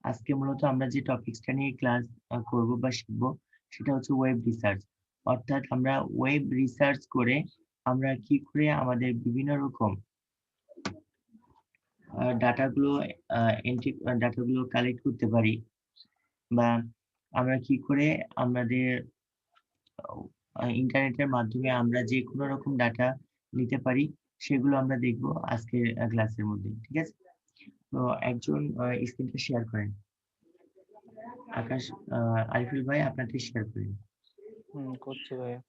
আজকে মূলত আমরা যে টপিকসটা নিয়ে ক্লাস করব বা শিখব সেটা হচ্ছে ওয়েব রিসার্চ। অর্থাৎ আমরা ওয়েব রিসার্চ করে আমরা কি করে আমাদের বিভিন্ন রকম ডাটাগুলো ডাটাগুলো কালেক্ট করতে পারি বা আমরা কি করে আমাদের ইন্টারনেটের মাধ্যমে আমরা যেকোনো রকম ডাটা নিতে পারি সেগুলো আমরা দেখব আজকের ক্লাসের মধ্যে। ঠিক আছে? তো একজন স্ক্রিনটা শেয়ার করেন। আকাশ আরিফুল ভাই আপনারটা শেয়ার করেন। করছি ভাইয়া।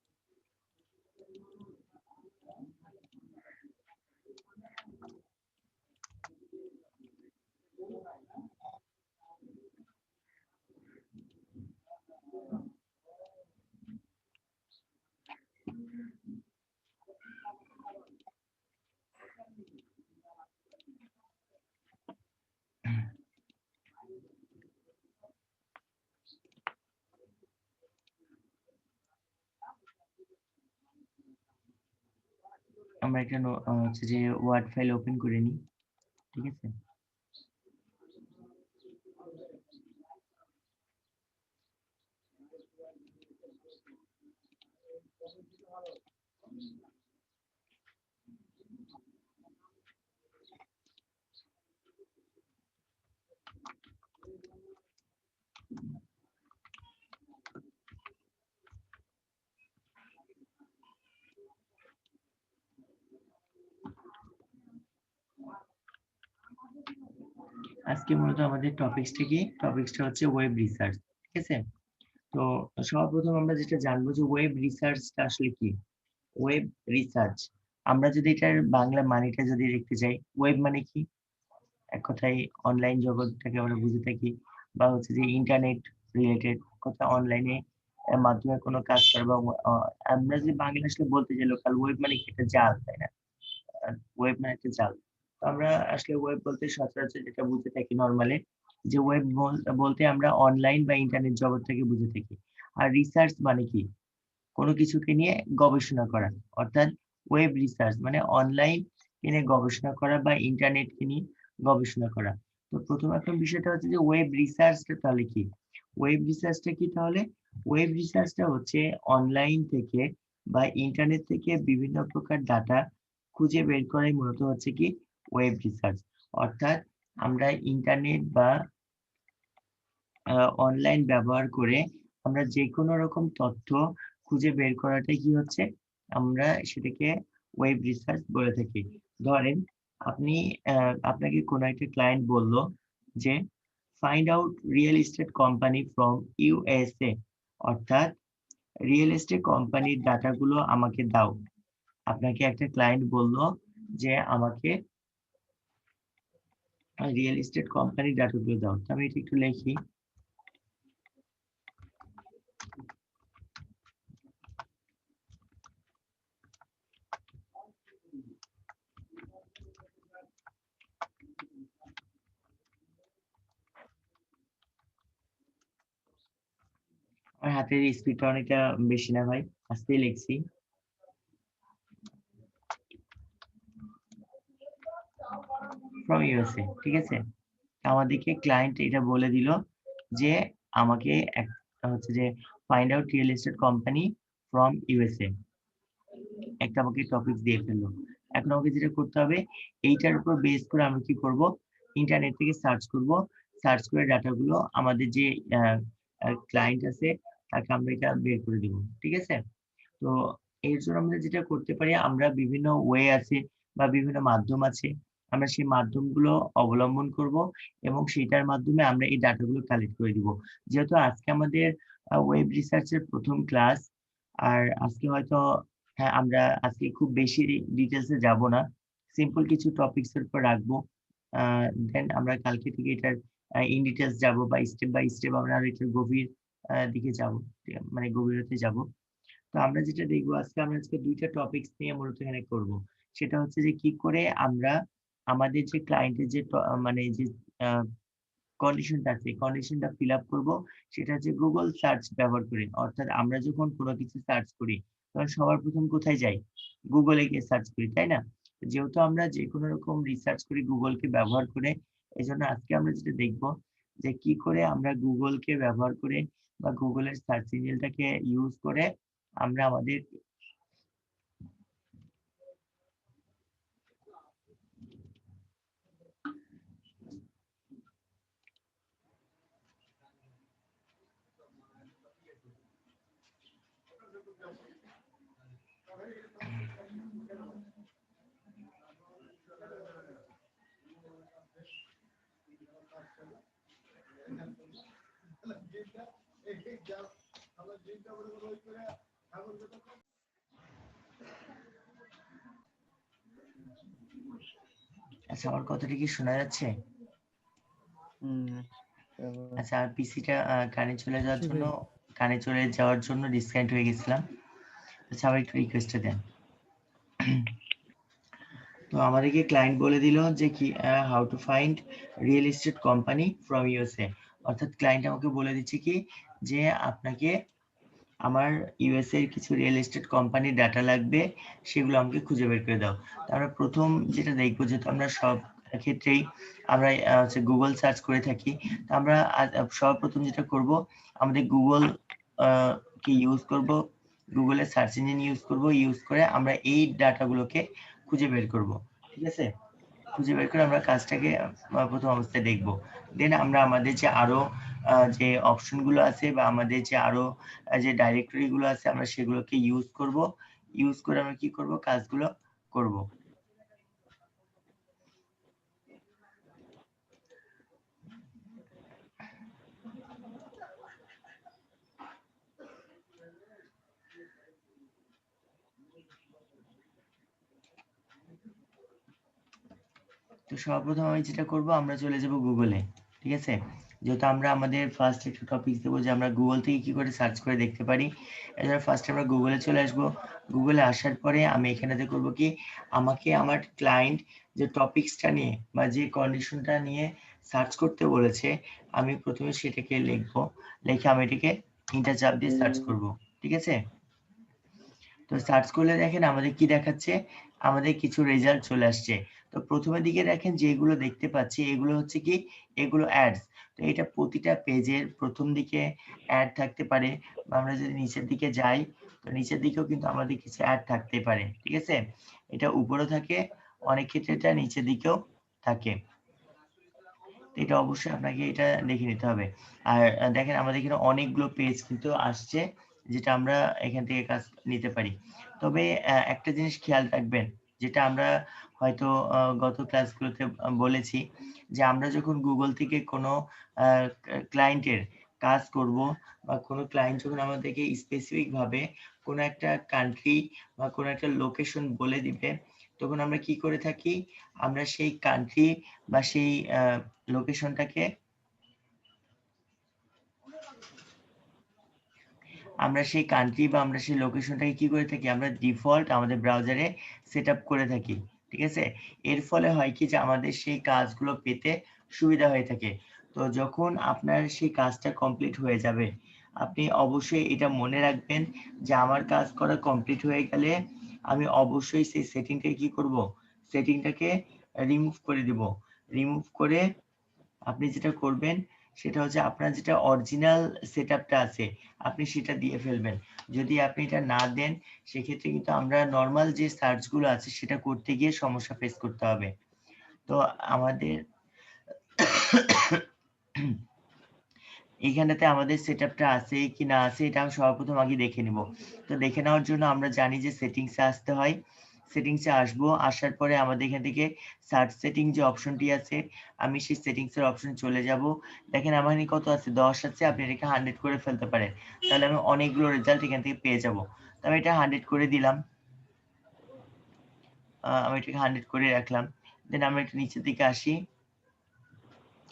আমরা একটা হচ্ছে যে ওয়ার্ড ফাইল ওপেন করে নিই। ঠিক আছে? আজকে মূলত আমাদের টপিকসটা কি? টপিকসটা হচ্ছে ওয়েব রিসার্চ। ঠিক আছে? তো সর্বপ্রথম আমরা যেটা জানবো যে ওয়েব রিসার্চটা আসলে কি? Web research. আমরা যদি এটার বাংলা মানেটা যদি দেখতে যাই, ওয়েব মানে কি? এক কথায় অনলাইন জগৎটাকে আমরা বুঝে থাকি বা হচ্ছে যে ইন্টারনেট রিলেটেড কোথাও অনলাইনে মাধ্যমে কোনো কাজ করা বা আমরা যদি বাংলা আসলে বলতে যাই লোকাল ওয়েব মানে কি? একটা জাল, তাই না? ওয়েব মানে একটা জাল। তো আমরা আসলে ওয়েব বলতে সচরাচর যেটা বুঝে থাকি নরমালি যে ওয়েব বলতে আমরা অনলাইন বা ইন্টারনেট জগৎটাকে বুঝে থাকি। আর রিসার্চ মানে কি? কোনো কিছুকে নিয়ে গবেষণা করা। অর্থাৎ ওয়েব রিসার্চ মানে অনলাইন নিয়ে গবেষণা করা বা ইন্টারনেটকে নিয়ে গবেষণা করা। তো ১ম এখন বিষয়টা হচ্ছে যে ওয়েব রিসার্চটা তাহলে কি? ওয়েব রিসার্চটা কি তাহলে? ওয়েব রিসার্চটা হচ্ছে অনলাইন থেকে বা ইন্টারনেট থেকে বিভিন্ন প্রকার ডাটা খুঁজে বের করাই মূলত হচ্ছে কি ওয়েব রিসার্চ। অর্থাৎ আমরা ইন্টারনেট বা অনলাইন ব্যবহার করে আমরা যেকোনো রকম তথ্য খুঁজে বের করাটাই কি হচ্ছে? আমরা সেটাকে ওয়েব রিসার্চ বলে থাকি। ধরেন আপনি আপনাকে কোনো একটা ক্লায়েন্ট বলল যে, "find out real estate company from USA" অর্থাৎ রিয়েল এস্টেট কোম্পানির ডাটাগুলো আমাকে দাও। আপনাকে একটা ক্লায়েন্ট বলল যে, "আমাকে রিয়েল এস্টেট কোম্পানির ডাটাগুলো দাও।" তো আমি এটা একটু লিখি। আমার হাতের স্পিডটা অনেকটা বেশি না ভাই। আস্তেই লিখছি। ফ্রম USA ঠিক আছে? আমাদেরকে ক্লায়েন্ট এটা বলে দিল যে আমাকে হচ্ছে যে find out real estate company from USA একটা আমাকে টপিকস দিয়ে ফেললো। এখন আমাকে যেটা করতে হবে এইটার উপর বেস করে আমি কি করব? ইন্টারনেট থেকে সার্চ করব। সার্চ করে ডাটাগুলো আমাদের যে আ আ ক্লায়েন্ট আছে তাকে আমরা এটা বের করে দিব। ঠিক আছে? তো এর জন্য আমরা যেটা করতে পারি আমরা বিভিন্ন ওয়ে আছে বা বিভিন্ন মাধ্যম আছে। আমরা সেই মাধ্যমগুলো অবলম্বন করব এবং সেটার মাধ্যমে আমরা এই ডাটাগুলো কালেক্ট করে দিব। যেহেতু আজকে আমাদের ওয়েব রিসার্চ এর ১ম ক্লাস। আর আজকে হয়তো হ্যাঁ, আমরা আজকে খুব বেশি ডিটেইলস এ যাব না। সিম্পল কিছু টপিকস এর উপর রাখবো। আ দেন আমরা কালকে থেকে এটার ইন ডিটেইলস যাব বা স্টেপ বাই স্টেপ আমরা আরো এটার গভীর দিকে যাব। মানে গভীরতায় যাব। তো আমরা যেটা দেখবো আমরা আজকে ২ টা টপিকস নিয়ে মূলত এখানে করব। সেটা হচ্ছে যে কি করে আমরা আমাদের যে ক্লায়েন্টের যে মানে যে আ কন্ডিশনটা আছে, কন্ডিশনটা ফিল আপ করব। সেটা হচ্ছে Google সার্চ ব্যবহার করে। অর্থাৎ আমরা যখন কোন কিছু সার্চ করি, তখন সবার ১ম কোথায় যাই? Google এ গিয়ে সার্চ করি, তাই না? যেহেতু আমরা যেকোনো রকম রিসার্চ করি Google কে ব্যবহার করে, এজন্য আজকে আমরা যেটা দেখব যে কি করে আমরা গুগলকে ব্যবহার করে বা গুগলের সার্চ ইঞ্জিনটাকে ইউজ করে আমরা আমাদের আচ্ছা আমার কথাটা কি শোনা যাচ্ছে? আচ্ছা আর পিসিটা কানে চলে যাওয়ার জন্য ডিসকানেক্ট হয়ে গেছিলাম। আচ্ছা আবার একটু রিকোয়েস্টটা দেন। তো আমাদেরকে ক্লায়েন্ট বলে দিল যে কি how to find real estate company from USA, অর্থাৎ ক্লায়েন্ট আমাকে বলে দিচ্ছে কি যে আপনাকে আমার ইউএসএ এর কিছু রিয়েল এস্টেট কোম্পানির ডাটা লাগবে, সেগুলো আমাকে খুঁজে বের করে দাও। তো আমরা প্রথম যেটা দেখবো, যেহেতু আমরা সব ক্ষেত্রেই আমরা হচ্ছে গুগল সার্চ করে থাকি, তো আমরা সর্বপ্রথম যেটা করব আমাদের গুগল কে ইউজ করব, গুগলের সার্চ ইঞ্জিন ইউজ করে আমরা এই ডাটাগুলোকে খুঁজে বের করব। ঠিক আছে, খুঁজে বের করে আমরা কাজটাকে প্রথম অবস্থায় দেখব। দেন আমরা আমাদের যে আরো যে অপশনগুলো আছে বা আমাদের যে আরো যে ডাইরেক্টরি গুলো আছে আমরা সেগুলোকে ইউজ করে আমরা কি করব, কাজগুলো করব। তো সর্বপ্রথম আমি যেটা করব, আমরা চলে যাব গুগলে। ঠিক আছে, যেহেতু আমরা আমাদের ফার্স্ট একটা টপিক দেবো যে আমরা গুগল থেকে কি করে সার্চ করে দেখতে পারি, এজন্য ফার্স্ট আমরা গুগলে চলে আসব। গুগলে আসার পরে আমি এখানেতে করব কি, আমাকে আমার ক্লায়েন্ট যে টপিকসটা নিয়ে বা যে কন্ডিশনটা নিয়ে সার্চ করতে বলেছে, আমি প্রথমে সেটাকে লিখবো, লিখে আমি এটাকে ইন্টার চাপ দিয়ে সার্চ করব। ঠিক আছে, তো সার্চ করলে দেখেন আমাদের কি দেখাচ্ছে, আমাদের কিছু রেজাল্ট চলে আসছে। তো প্রথমের দিকে দেখেন যেগুলো দেখতে পাচ্ছি এগুলো হচ্ছে কি, এগুলো অ্যাডস। তো এটা প্রতিটা পেজের প্রথম দিকে অ্যাড থাকতে পারে, বা আমরা যদি নিচের দিকে যাই তো নিচের দিকেও কিন্তু আমাদের কিছু অ্যাড থাকতে পারে। ঠিক আছে, এটা উপরেও থাকে, অনেক ক্ষেত্রে এটা নিচের দিকেও থাকে। এটা অবশ্যই আপনাকে এটা দেখে নিতে হবে। আর দেখেন আমাদের এখানে অনেকগুলো পেজ কিন্তু আসছে, যেটা আমরা এখান থেকে কাজ নিতে পারি। তবে একটা জিনিস খেয়াল রাখবেন, যেটা আমরা হয়তো গত ক্লাসগুলোতে বলেছি, যে আমরা যখন গুগল থেকে কোনো ক্লায়েন্টের কাজ করব বা কোনো ক্লায়েন্ট যখন আমাদেরকে স্পেসিফিক ভাবে কোনো একটা কান্ট্রি বা কোনো একটা লোকেশন বলে দিবে, তখন আমরা কি করে থাকি, আমরা সেই কান্ট্রি বা সেই লোকেশনটাকে আমরা সেই কান্ট্রি বা আমরা সেই লোকেশনটাকে কি করে থাকি, আমরা ডিফল্ট আমাদের ব্রাউজারে সেট আপ করে থাকি। ঠিক আছে, এর ফলে হয় কি যে আমাদের সেই কাজগুলো পেতে সুবিধা হয়ে থাকে। তো যখন আপনার সেই কাজটা কমপ্লিট হয়ে যাবে, আপনি অবশ্যই এটা মনে রাখবেন যে আমার কাজ করা কমপ্লিট হয়ে গেলে আমি অবশ্যই সেই সেটিংটাকে কি করব, সেটিংটাকে রিমুভ করে দিব। রিমুভ করে আপনি যেটা করবেন সেটা হচ্ছে আপনার যেটা অরিজিনাল সেটআপটা আছে আপনি সেটা দিয়ে ফেলবেন। যদি আপনি এটা না দেন সেক্ষেত্রে কিন্তু আমরা নরমাল যে সার্চ গুলো আছে সেটা করতে গিয়ে সমস্যা ফেস করতে হবে। তো আমাদের এইখানটাতে আমাদের সেটআপটা আছে কি না আছে এটা আমি সর্বপ্রথম আগে দেখে নিব। তো দেখে নেওয়ার জন্য আমরা জানি যে সেটিংসে আসতে হয়। সেটিংসে আসবো, আসার পরে আমাদের এখান থেকে সার্চ সেটিং যে অপশনটি আছে আমি সেই সেটিংসের অপশনে চলে যাব। দেখেন আমার এখানে কত আছে, 10 আছে, আপনি এটাকে 100 করে ফেলতে পারেন। তাহলে আমি অনেকগুলো রেজাল্ট এখান থেকে পেয়ে যাব। তো আমি এটা 100 করে দিলাম। আমি এটাকে 100 করে রাখলাম। দেন আমরা একটু নিচের দিকে আসি।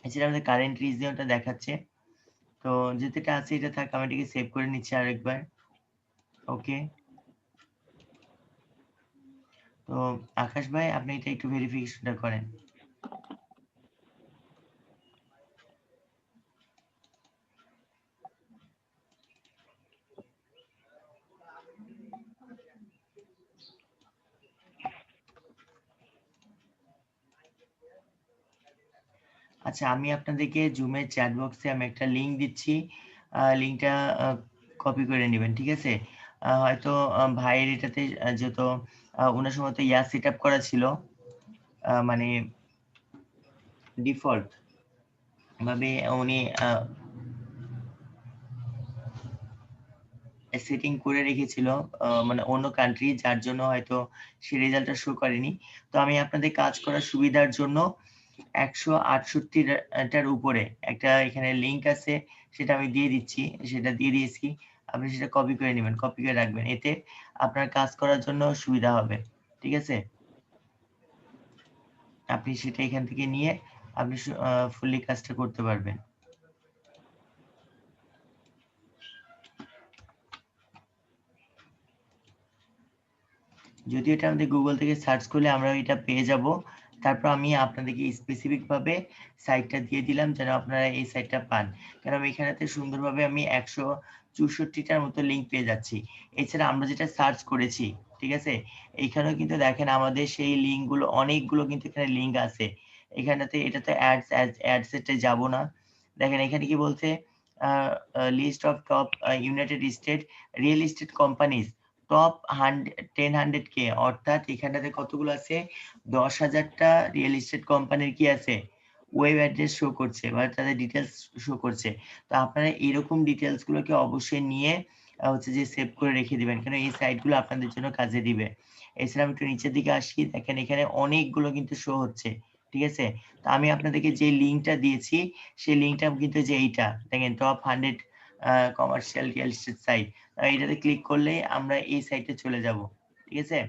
এছাড়া আমাদের কারেন্ট রিজিয়নটা দেখাচ্ছে। তো যেটা আছে এটা থাক, আমি এটাকে সেভ করে নিচ্ছি আরেকবার। ওকে, তো আকাশ ভাই আপনি এটা একটু ভেরিফিকেশনটা করেন। আচ্ছা, আমি আপনাদেরকে জুমের চ্যাট বক্সে আমি একটা লিংক দিচ্ছি। লিংকটা কপি করে নেবেন, ঠিক আছে? হয়তো ভাইয়ের এটাতে যেহেতু উনার সময় তো সেট আপ করা ছিল, মানে ডিফল্ট ভাবে উনি সেটিং করে রেখেছিল, মানে অন্য কান্ট্রি, যার জন্য হয়তো সেই রেজাল্টটা শো করেনি। তো আমি আপনাদের কাজ করার সুবিধার জন্য 168 টার উপরে একটা এখানে লিংক আছে, সেটা আমি দিয়ে দিচ্ছি, সেটা দিয়ে দিয়েছি। আপনি সেটা কপি করে নিবেন, কপি করে রাখবেন। এতে আপনার কাজ করার জন্য সুবিধা হবে। ঠিক আছে? আপনি সেটা এখান থেকে নিয়ে আপনি ফুললি কাজটা করতে পারবেন। যদিও এটা আমাদের গুগল থেকে সার্চ করলে আমরা এটা পেয়ে যাব। তারপর আমি আপনাদেরকে স্পেসিফিক ভাবে সাইটটা দিয়ে দিলাম যেন আপনারা এই সাইটটা পান। কারণ এখানেতে সুন্দরভাবে আমি 164 টার মতো লিংক পেয়ে যাচ্ছি। এছাড়া আমরা যেটা সার্চ করেছি, ঠিক আছে? এইখানেও কিন্তু দেখেন আমাদের সেই লিংকগুলো, অনেকগুলো কিন্তু এখানে লিংক আছে। এখানেতে এটাতে অ্যাডস এতে যাব না। দেখেন এখানে কি বলছে, a a list of top United State real estate companies top 100 কে, অর্থাৎ এখানটাতে কতগুলো আছে, 10,000 টা রিয়েল এস্টেট কোম্পানির কি আছে, ওয়েব অ্যাড্রেস শো করছে বা তাদের ডিটেইলস শো করছে। তো আপনারা এরকম ডিটেইলস গুলোকে অবশ্যই নিয়ে হচ্ছে যে সেভ করে রেখে দিবেন। কারণ এই সাইট গুলো আপনাদের জন্য কাজে দিবে। এছাড়া আমি একটু নিচের দিকে আসি, দেখেন এখানে অনেকগুলো কিন্তু শো হচ্ছে। ঠিক আছে? তো আমি আপনাদেরকে যে লিংকটা দিয়েছি, সেই লিংকটা কিন্তু যে এইটা, দেখেন top 100 commercial real estate site. এটাতে ক্লিক করলেই আমরা এই সাইটে চলে যাব। ঠিক আছে?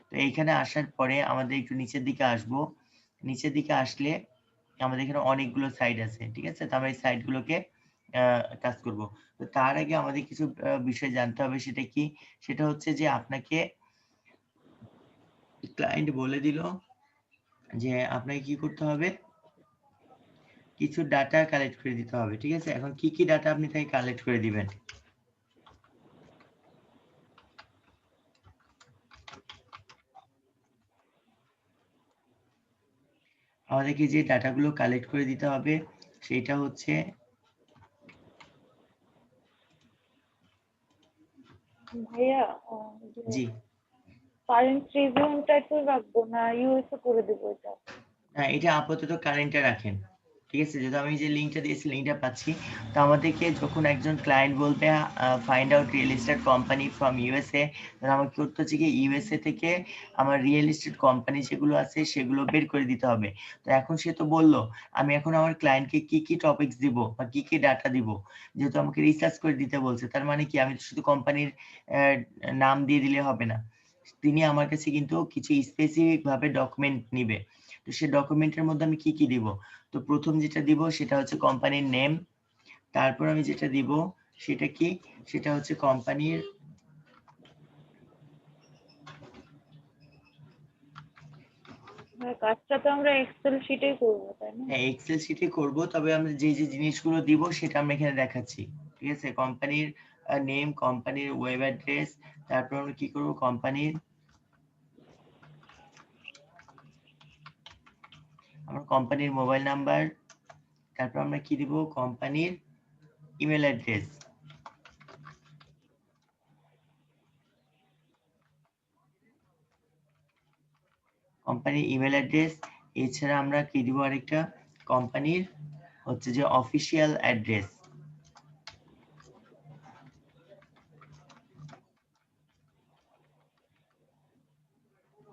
তো এইখানে আসার পরে আমাদের একটু নিচের দিকে আসবো। নিচের দিকে আসলে আমাদের এখানে অনেকগুলো সাইট আছে। ঠিক আছে? তো আমরা এই সাইট গুলোকে আ টাচ করব। তো তার আগে আমাদের কিছু বিষয় জানতে হবে, সেটা কি? সেটা হচ্ছে যে আপনাকে ক্লায়েন্ট বলে দিল যে আপনাকে কি করতে হবে? কিছু ডাটা কালেক্ট করে দিতে হবে। ঠিক আছে? এখন কি ডাটা আপনি তাকে কালেক্ট করে দিবেন? আমাদেরকে যে ডাটাগুলো কালেক্ট করে দিতে হবে সেইটা হচ্ছে, ভাইয়া যে জি, কারেন্ট রিজিউমটাই তো রাখবো না ইউএসএ করে দেবো এটা? হ্যাঁ, এটা আপাতত কারেন্টে রাখেন। ঠিক আছে? যেহেতু আমি যে লিঙ্কটা দিয়েছি, লিঙ্কটা পাচ্ছি। তো আমাদেরকে যখন একজন ক্লায়েন্ট বলবে find out real estate company from USA, তাহলে আমাকে করতে হচ্ছে কি, ইউএসএ থেকে আমার রিয়েল এস্টেট কোম্পানি যেগুলো আছে সেগুলো বের করে দিতে হবে। তো এখন সে তো বলল, আমি এখন আমার ক্লায়েন্টকে কি টপিকস দিব বা কি ডাটা দিব? যেহেতু আমাকে রিসার্চ করে দিতে বলছে, তার মানে কি আমি শুধু কোম্পানির নাম দিয়ে দিলে হবে না। তিনি আমার কাছে কিন্তু কিছু স্পেসিফিক ভাবে ডকুমেন্ট নিবে। তো সে ডকুমেন্টের মধ্যে আমি কি দিব? তো ১ম যেটা দিব সেটা হচ্ছে কোম্পানির নেম। তারপর আমি যেটা দিব সেটা কি? সেটা হচ্ছে কোম্পানির, হ্যাঁ, কাজটা তো আমরা এক্সেল শিটেই করবো তাই না? হ্যাঁ, এক্সেল শিটে করব। তবে আমরা যে জিনিসগুলো দিব সেটা আমরা এখানে দেখাচ্ছি। ঠিক আছে? কোম্পানির নেম, কোম্পানির ওয়েব অ্যাড্রেস, তারপর আমরা কি করব, কোম্পানির মোবাইল নাম্বার, তারপর আমরা কি দিব, কোম্পানির ইমেইল অ্যাড্রেস। কোম্পানির ইমেইল অ্যাড্রেস, এছাড়া আমরা কি দিব আরেকটা, কোম্পানির হচ্ছে যে অফিসিয়াল অ্যাড্রেস।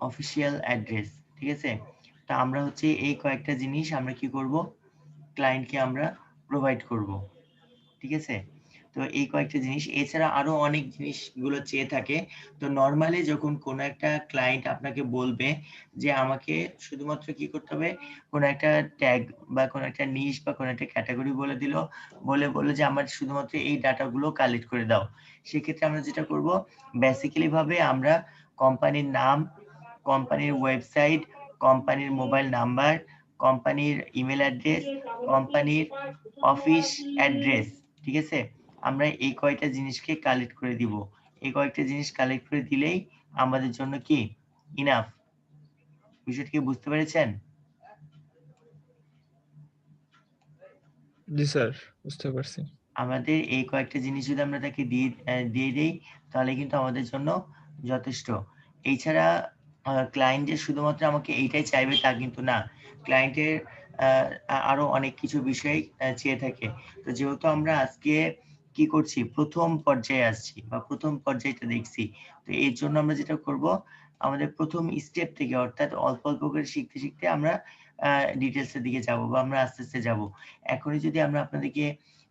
Official address. ঠিক আছে? তো আমরা হচ্ছে এই কয়েকটা জিনিস আমরা কি করব, ক্লায়েন্টকে আমরা প্রোভাইড করব। ঠিক আছে? তো এই কয়েকটা জিনিস, এছাড়া আরো অনেক জিনিসগুলো চেয়ে থাকে। তো নরমালি যখন কোনো একটা ক্লায়েন্ট আপনাকে বলবে যে আমাকে শুধুমাত্র কি করতে হবে, কোনো একটা ট্যাগ বা কোনো একটা নিশ বা কোনো একটা ক্যাটেগরি বলে দিল, বলল যে আমার শুধুমাত্র এই ডাটাগুলো কালেক্ট করে দাও। সেক্ষেত্রে আমরা যেটা করব, বেসিক্যালি ভাবে আমরা কোম্পানির নাম, কোম্পানির ওয়েবসাইট, কোম্পানির মোবাইল নাম্বার, কোম্পানির ইমেইল অ্যাড্রেস, কোম্পানির অফিস অ্যাড্রেস, ঠিক আছে? আমরা এই কয়টা জিনিসকে কালেক্ট করে দিব। এই কয়েকটা জিনিস কালেক্ট করে দিলেই আমাদের জন্য কি ইনাফ। বিষয়টা কি বুঝতে পেরেছেন? জি স্যার, বুঝতে পারছি। আমাদের এই কয়েকটা জিনিস যদি আমরা তাকে দিয়ে দেই তাহলে কিন্তু আমাদের জন্য যথেষ্ট। এছাড়া ক্লায়েন্ট যে শুধুমাত্র আমাকে এইটাই চাইবে তা কিন্তু না। ক্লায়েন্টের আ আরো অনেক কিছু বিষয় চেয়ে থাকে। তো যেহেতু আমরা আজকে কি করছি? ১ম পর্যায়ে আসছি বা ১ম পর্যায়টা দেখছি। তো এর জন্য আমরা যেটা করব, আমাদের ১ম স্টেপ থেকে অর্থাৎ অল্প, অল্প করে শিখতে, শিখতে আমরা আ ডিটেইলস এর দিকে যাবো বা আমরা আস্তে, আস্তে যাবো। এখনই যদি আমরা আপনাদেরকে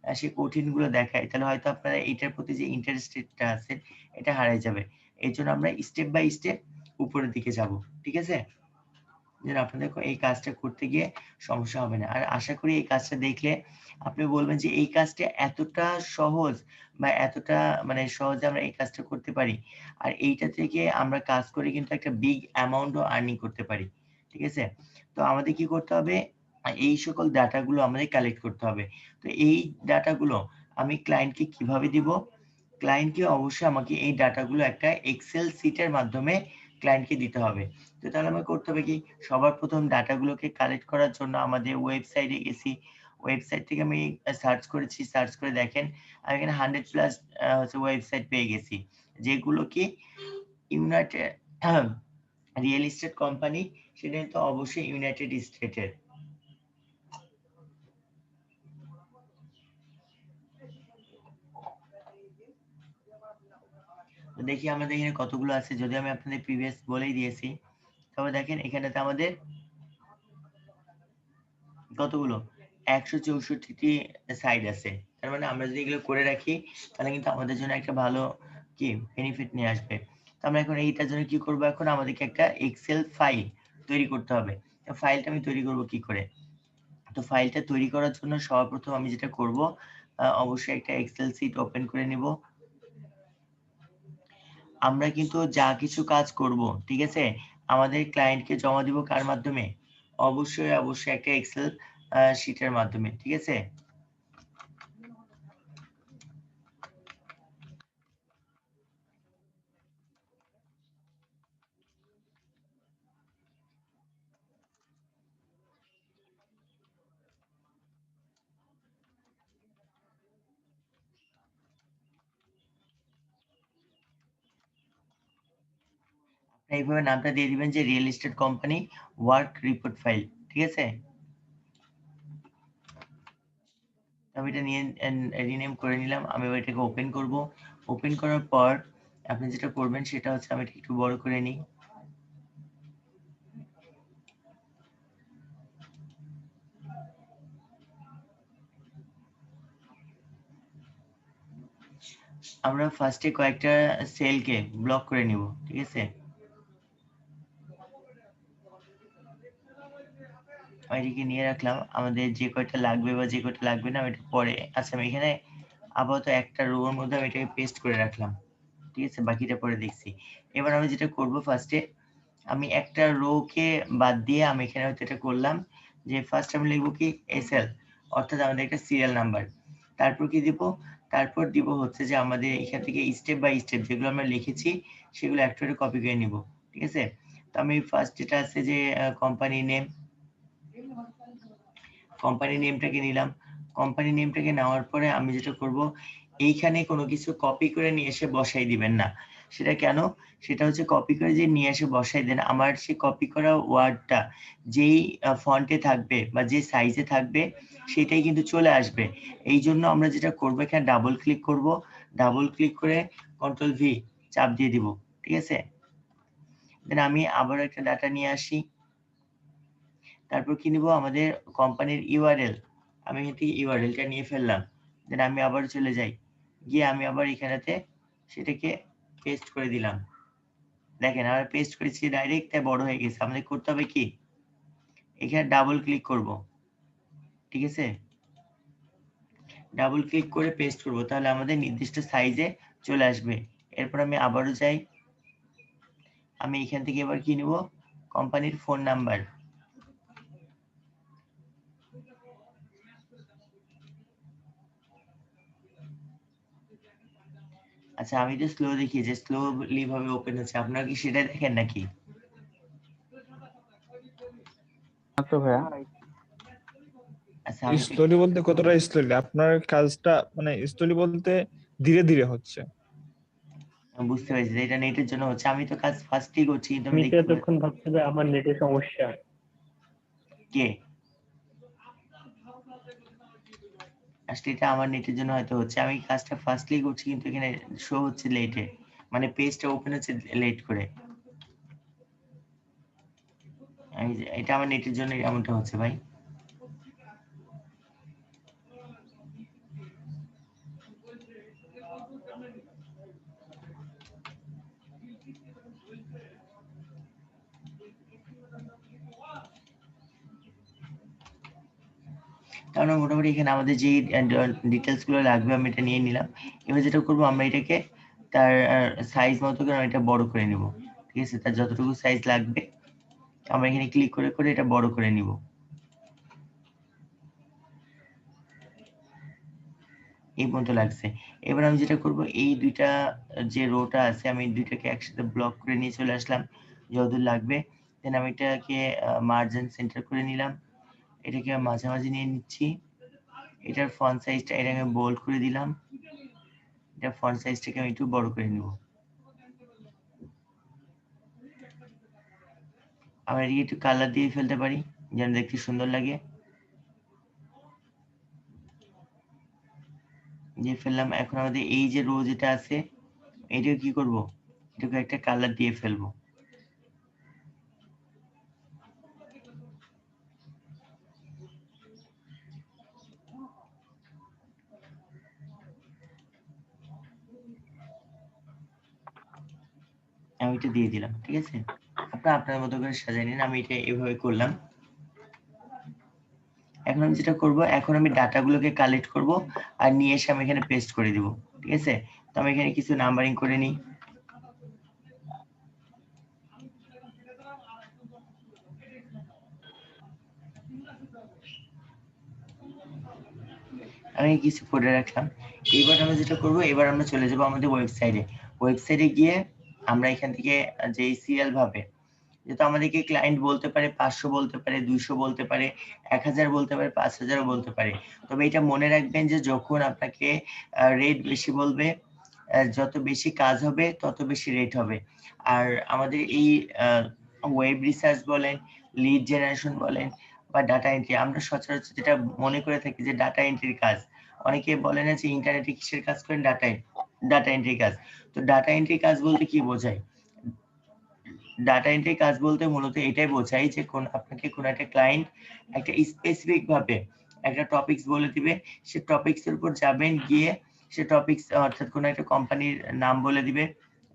সেই কঠিনগুলো দেখাই তাহলে হয়তো আপনারা এইটার প্রতি যে ইন্টারেস্টেড টা আছে এটা হারায় যাবে। এজন্য আমরা স্টেপ বাই স্টেপ উপরের দিকে যাবো। ঠিক আছে? যেন আপনাদের এই কাজটা করতে গিয়ে সমস্যা হবে না। আর আশা করি এই কাজটা দেখলে আপনি বলবেন যে এই কাজটা এতটা সহজ বা এতটা মানে সহজে আমরা এই কাজটা করতে পারি। আর এইটা থেকে আমরা কাজ করে কিন্তু একটা বিগ অ্যামাউন্ট ও আর্নিং করতে পারি। ঠিক আছে? তো আমাদের কি করতে হবে? এই সকল ডাটা গুলো আমাদের কালেক্ট করতে হবে। তো এই ডাটা গুলো আমি ক্লায়েন্টকে কিভাবে দিব? ক্লায়েন্টকে অবশ্যই আমাকে এই ডাটা গুলো একটা এক্সেল শীট এর মাধ্যমে ক্লায়েন্টকে দিতে হবে। তো তাহলে আমার করতে হবে কি? সবার ১ম ডাটা গুলোকে কালেক্ট করার জন্য আমাদের ওয়েবসাইটে গেছি। ওয়েবসাইট থেকে আমি সার্চ করেছি। সার্চ করে দেখেন আমি এখানে 100 প্লাস হচ্ছে ওয়েবসাইট পেয়ে গেছি। যেগুলো কি ইউনাইটেড রিয়েল এস্টেট কোম্পানি সেটা কিন্তু অবশ্যই ইউনাইটেড স্টেটের। তো দেখি আমাদের এখানে কতগুলো আছে। যদিও আমি আপনাদের প্রিভিয়াস বলেই দিয়েছি। তবে দেখেন এখানেতে আমাদের কতগুলো? ১৬৪ টি সাইট আছে। তার মানে আমরা যদি এগুলো করে রাখি তাহলে কিন্তু আমাদের জন্য একটা ভালো কি বেনিফিট নিয়ে আসবে। তো আমরা এখন এইটার জন্য কি করব? এখন আমাদেরকে একটা এক্সেল ফাইল তৈরি করতে হবে। তো ফাইলটা আমি তৈরি করব কি করে? তো ফাইলটা তৈরি করার জন্য সর্বপ্রথম আমি যেটা করব অবশ্যই একটা এক্সেল শিট ওপেন করে নিব। আমরা কিন্তু যা কিছু কাজ করব, ঠিক আছে? আমাদের ক্লায়েন্টকে জমা দিব কার মাধ্যমে? অবশ্যই, অবশ্যই একটা এক্সেল শিটের মাধ্যমে। ঠিক আছে? এইভাবে নামটা দিয়ে দিবেন যে real estate company work report file. ঠিক আছে? আমি এটা নিয়ে রিনেম করে নিলাম। আমি এবার এটাকে ওপেন করব। ওপেন করার পর আপনি যেটা করবেন সেটা হচ্ছে আমি এটা একটু বড় করে নিই। আমরা ফার্স্টে কয়েকটা সেলকে ব্লক করে নিব। ঠিক আছে? আমি এটিকে নিয়ে রাখলাম। আমাদের যে কয়টা লাগবে বা যে কয়টা লাগবে না ওইটা পরে। আচ্ছা আমি এখানে আপাতত একটা রো এর মধ্যে আমি এটাকে পেস্ট করে রাখলাম। ঠিক আছে? বাকিটা পরে দেখছি। এবার আমি যেটা করব ফার্স্টে আমি একটা রো কে বাদ দিয়ে আমি এখানে হয়তো এটা করলাম যে ফার্স্ট আমি লিখব কি এসএল অর্থাৎ আমাদের একটা সিরিয়াল নাম্বার। তারপর কি দিব? তারপর দিব হচ্ছে যে আমাদের এখান থেকে স্টেপ বাই স্টেপ যেগুলো আমরা লিখেছি সেগুলো একটা করে কপি করে নিব। ঠিক আছে? তো আমি ফার্স্ট যেটা আছে যে কোম্পানি নেম কোম্পানি নেমটাকে নিলাম। কোম্পানি নেমটাকে নেওয়ার পরে আমি যেটা করব, এইখানে কোনো কিছু কপি করে নিয়ে এসে বসাই দিবেন না। সেটা কেন? সেটা হচ্ছে কপি করে যে নিয়ে এসে বসাই দেন, আমার সেই কপি করা ওয়ার্ডটা যেই ফন্টে থাকবে বা যে সাইজে থাকবে সেটাই কিন্তু চলে আসবে। এইজন্য আমরা যেটা করব এখানে ডাবল ক্লিক করব। ডাবল ক্লিক করে কন্ট্রোল ভি চাপ দিয়ে দিব। ঠিক আছে? দেন আমি আবারও একটা ডাটা নিয়ে আসি। তারপর কি নিব? আমাদের কোম্পানির ইউআরএল। আমি এখান থেকে ইউআরএলটা নিয়ে ফেললাম। দেন আমি আবার চলে যাই। গিয়ে আমি আবার এখানেতে সেটাকে পেস্ট করে দিলাম। দেখেন আমরা পেস্ট করেছি ডাইরেক্ট তাই বড় হয়ে গেছে। আমাদের করতে হবে কি? এখানে ডাবল ক্লিক করব। ঠিক আছে? ডাবল ক্লিক করে পেস্ট করব। তাহলে আমাদের নির্দিষ্ট সাইজে চলে আসবে। এরপর আমি আবারও যাই। আমি এখান থেকে এবার কি নিব? কোম্পানির ফোন নাম্বার। আচ্ছা আমি একটু স্লো দেখি যে স্লোলি ভাবে ওপেন হচ্ছে। আপনারা কি সেটা দেখেন নাকি? আচ্ছা ভাইয়া। আচ্ছা আমি স্লোলি বলতে কতটা স্লোলি? আপনার কাজটা মানে স্লোলি বলতে ধীরে ধীরে হচ্ছে। বুঝতে পেরেছি যে এটা নেটের জন্য হচ্ছে, আমি তো কাজ ফার্স্টই করছি কিন্তু আমি আমি তো দেখতে এতক্ষণ ভাবছি যে আমার নেটের সমস্যা। কে আসলে এটা আমার নেটের জন্য হয়তো হচ্ছে, আমি কাজটা ফার্স্টলি করছি কিন্তু এখানে শো হচ্ছে লেটে, মানে পেজটা ওপেন হচ্ছে লেট করে। এটা আমার নেটের জন্য এমনটা হচ্ছে ভাই। তাহলে মোটামুটি এখানে আমাদের যে ডিটেলস গুলো লাগবে আমি এটা নিয়ে নিলাম। এবার যেটা করবো আমরা এটাকে তার সাইজ মতো করে এটা বড় করে নিব, ঠিক আছে? তার যতটুকু সাইজ লাগবে আমরা এখানে ক্লিক করে করে এটা বড় করে নিব। এই পর্যন্ত লাগছে। এবার আমি যেটা করব এই দুইটা যে রোটা আছে আমি দুইটাকে একসাথে ব্লক করে নিয়ে চলে আসলাম যতদূর লাগবে। দেন আমি এটাকে মার্জিন সেন্টার করে নিলাম, এটাকে মাঝামাঝি নিয়ে নিচ্ছি। এটার ফন্ট সাইজটা এটাকে বোল্ড করে দিলাম, এটা ফন্ট সাইজটাকে আমি একটু বড় করে নিব। আমরা এটাকে একটু কালার দিয়ে ফেলতে পারি যেন দেখতে সুন্দর লাগে। দিয়ে ফেললাম। এখন আমাদের এই যে রো যেটা আছে এটাকে কি করব, এটাকে একটা কালার দিয়ে ফেলবো। আমি এটা দিয়ে দিলাম, ঠিক আছে? আপনারা আপনার মতো করে সাজিয়ে নিন, আমি এটা এভাবে করলাম। এখন আমি যেটা করব, এখন আমি ডাটাগুলোকে কালেক্ট করব আর নিয়ে এসে আমি এখানে পেস্ট করে দিব, ঠিক আছে? তো আমি এখানে কিছু নাম্বারিং করে নিই। আমি কিছু করে রাখলাম। এবার আমরা যেটা করব, এবার আমরা চলে যাব আমাদের ওয়েবসাইটে গিয়ে আমরা এখান থেকে যে সিরিয়াল ভাবে, যেহেতু আমাদেরকে ক্লায়েন্ট বলতে পারে 500 বলতে পারে, 200 বলতে পারে, 1000 বলতে পারে, 5000 বলতে পারে। তবে এটা মনে রাখবেন যে যখন আপনাকে রেট বেশি বলবে, যত বেশি কাজ হবে তত বেশি রেট হবে। আর আমাদের এই ওয়েব রিসার্চ বলেন, লিড জেনারেশন বলেন বা ডাটা এন্ট্রি, আমরা সচরাচর যেটা মনে করে থাকি যে ডাটা এন্ট্রির কাজ, অনেকে বলে না যে ইন্টারনেটে কিসের কাজ করেন, ডাটা এন্ট্রি কাজ। তো ডাটা এন্ট্রি কাজ বলতে কি বোঝায়? ডাটা এন্ট্রি কাজ বলতে মূলত এটাই বোঝায় যে আপনাকে কোন একটা ক্লায়েন্ট একটা স্পেসিফিক ভাবে একটা টপিকস বলে দিবে, সে টপিকস এর উপর যাবেন, গিয়ে সে টপিকস অর্থাৎ কোন একটা কোম্পানির নাম বলে দিবে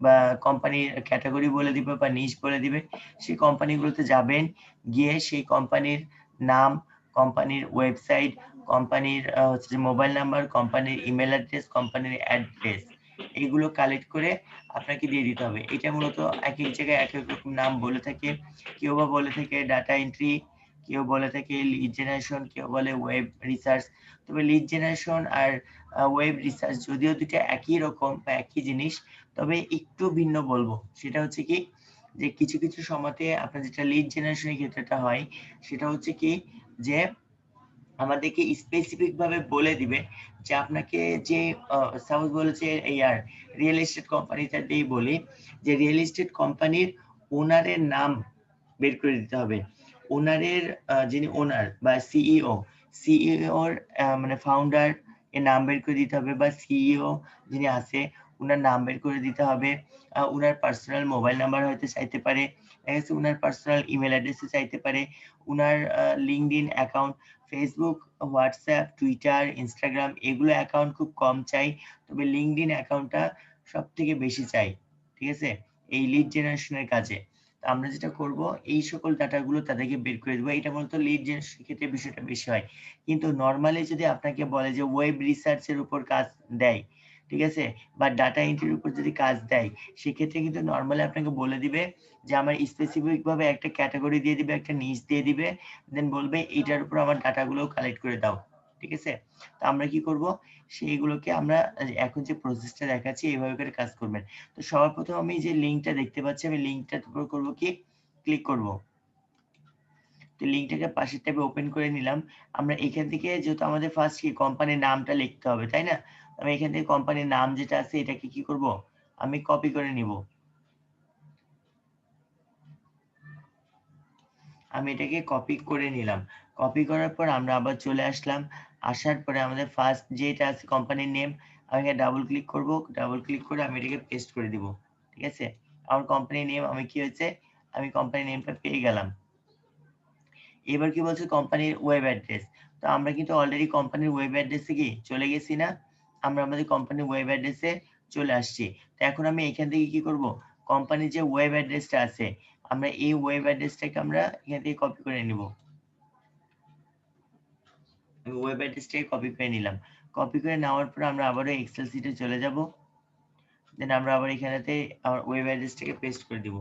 বা কোম্পানির ক্যাটাগরি বলে দিবে বা নিশ বলে দিবে। সেই কোম্পানিগুলোতে যাবেন, গিয়ে সেই কোম্পানির নাম, কোম্পানির ওয়েবসাইট, কোম্পানির হচ্ছে যে মোবাইল নাম্বার, কোম্পানির ইমেল অ্যাড্রেস, কোম্পানির অ্যাড্রেস, এইগুলো কালেক্ট করে আপনাকে দিয়ে দিতে হবে। এটা মূলত এক এক জায়গায় এক এক রকম নাম বলে থাকে। কেউ বা বলে থাকে ডাটা এন্ট্রি, কেউ বলে থাকে লিড জেনারেশন, কেউ বলে ওয়েব রিসার্চ। তবে লিড জেনারেশন আর ওয়েব রিসার্চ যদিও দুটো একই রকম বা একই জিনিস, তবে একটু ভিন্ন বলবো। সেটা হচ্ছে কি যে কিছু কিছু সময়তে আপনার যেটা লিড জেনারেশনের ক্ষেত্রেটা হয় সেটা হচ্ছে কি যে আমাদেরকে স্পেসিফিক ভাবে বলে দিবে যে আপনাকে যে সাপোজ বলেছে আর রিয়েল এস্টেট কোম্পানিটাতেই বলি যে রিয়েল এস্টেট কোম্পানির ওনারের নাম বের করে দিতে হবে। ওনারের যিনি ওনার বা সিইওর মানে ফাউন্ডার এর নাম বের করে দিতে হবে, বা সিইও যিনি আছে ওনার নাম বের করে দিতে হবে। ওনার পার্সোনাল মোবাইল নাম্বার হয়তো চাইতে পারে, ওনার পার্সোনাল ইমেল অ্যাড্রেসে চাইতে পারে, ওনার LinkedIn account, Facebook, WhatsApp, Twitter, Instagram এগুলো অ্যাকাউন্ট খুব কম চাই, তবে লিঙ্কডইন অ্যাকাউন্টটা সব থেকে বেশি চাই, ঠিক আছে? এই লিড জেনারেশনের কাজে আমরা যেটা করব এই সকল ডাটাগুলো তাদেরকে বের করে দেবো। এটা মূলত লিড জেনারেশনের ক্ষেত্রে বিষয়টা বেশি হয়। কিন্তু নর্মালি যদি আপনাকে বলে যে ওয়েব রিসার্চের উপর কাজ দেয়, ঠিক আছে, বা ডাটা এন্ট্রির উপর যদি কাজ দেয়, সেক্ষেত্রে কিন্তু নর্মালি আপনাকে বলে দিবে যে আমার স্পেসিফিক ভাবে একটা ক্যাটাগরি দিয়ে দিবে, একটা নিচ দিয়ে দিবে, দেন বলবে এটার উপর আমার ডাটাগুলো কালেক্ট করে দাও, ঠিক আছে? তো আমরা কি করব, সেইগুলোকে আমরা এখন যে প্রসেসটা দেখাচ্ছি এইভাবে করে কাজ করবেন। তো সবার প্রথম আমি যে লিঙ্কটা দেখতে পাচ্ছি আমি লিঙ্কটার উপর করব কি ক্লিক করব। তো লিঙ্কটাকে পাশের ট্যাবে ওপেন করে নিলাম। আমরা এখান থেকে যেহেতু আমাদের ফার্স্ট কি কোম্পানির নামটা লিখতে হবে, তাই না? আমি এখান থেকে কোম্পানির নাম যেটা আছে এটাকে কি করব? আমি কপি করে নিব। আমি এটাকে কপি করে নিলাম। কপি করার পর আমরা আবার চলে আসলাম। আসার পরে আমাদের ফার্স্ট যেটা আছে কোম্পানির নেম, আমি এখানে ডাবল ক্লিক করব। ডাবল ক্লিক করে আমি এটাকে পেস্ট করে দিব। ঠিক আছে? আমার কোম্পানি নেম আমি কি হয়েছে? আমি কোম্পানি নেমটা পেয়ে গেলাম। এবার কি বলছে কোম্পানির ওয়েব অ্যাড্রেস। তো আমরা কিন্তু অলরেডি কোম্পানির ওয়েব অ্যাড্রেসে কি চলে গেছি না? আমরা আমাদের কোম্পানির ওয়েব অ্যাড্রেসে চলে আসছি। তো এখন আমি এখান থেকে কি করব? কোম্পানির যে ওয়েব অ্যাড্রেসটা আছে, আমরা এই ওয়েব অ্যাড্রেসটাকে আমরা এখান থেকে কপি করে নিব। আমি ওয়েব অ্যাড্রেসটাকে কপি করে নিলাম। কপি করে নেওয়ার পর আমরা আবারও এক্সেল শিটে চলে যাব। দেন আমরা আবার এখানেতে আমার ওয়েব অ্যাড্রেসটাকে পেস্ট করে দিব।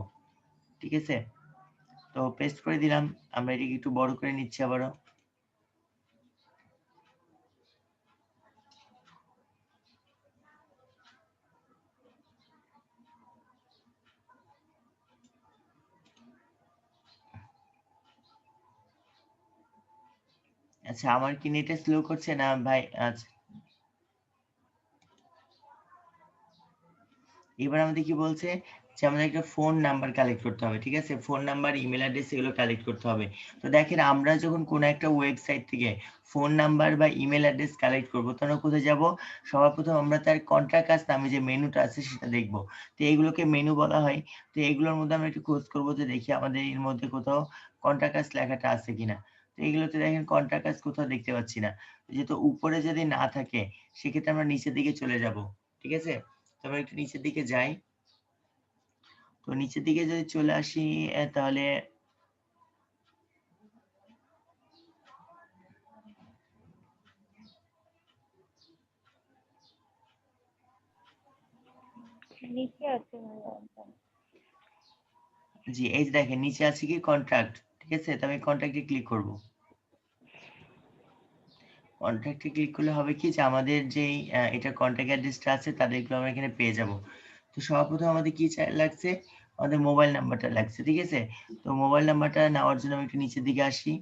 ঠিক আছে? তো পেস্ট করে দিলাম। আমরা এটাকে একটু বড় করে নিচ্ছি আবারও। আচ্ছা, আমার কি নেটে স্লো করছে না ভাই? আচ্ছা, এবার আমাদের কি বলছে যে আমাদের একটা ফোন নাম্বার কালেক্ট করতে হবে। ঠিক আছে? ফোন নাম্বার, ইমেল অ্যাড্রেস এগুলো কালেক্ট করতে হবে। তো দেখেন আমরা যখন কোনো একটা ওয়েবসাইট থেকে ফোন নাম্বার বা ইমেল অ্যাড্রেস কালেক্ট করব, তখন কোথায় যাব? সবার প্রথম আমরা তার কন্টাক্ট আস নামে যে মেনুটা আছে সেটা দেখব। তো এগুলোকে মেনু বলা হয়। তো এগুলোর মধ্যে আমরা একটু খোঁজ করব যে দেখি আমাদের এর মধ্যে কোথাও কন্টাক্ট আস লেখাটা আছে কিনা। তো এগুলোতে দেখেন কন্টাক্ট আস কোথাও দেখতে পাচ্ছি না। যেহেতু উপরে যদি না থাকে সেক্ষেত্রে আমরা নিচের দিকে চলে যাব। ঠিক আছে? তো আমরা একটু নিচের দিকে যাই। তো নিচের দিকে যদি চলে আসি তাহলে নিচে আছে মনে হয়। জি, এই যে দেখেন নিচে আছে কি কন্ট্রাক্ট। ঠিক আছে? তো আমি কন্ট্রাক্টে ক্লিক করব। কন্ট্রাক্টে ক্লিক করলে হবে কি যে আমাদের যেই এটা কন্ট্যাক্ট অ্যাড্রেসটা আছে তাদেরগুলো আমরা এখানে পেয়ে যাব। তো সর্বপ্রথম আমাদের কি লাগছে? আমাদের মোবাইল নাম্বারটা লাগছে। ঠিক আছে? তো মোবাইল নাম্বারটা নেওয়ার জন্য আমি একটু নিচের দিকে আসি।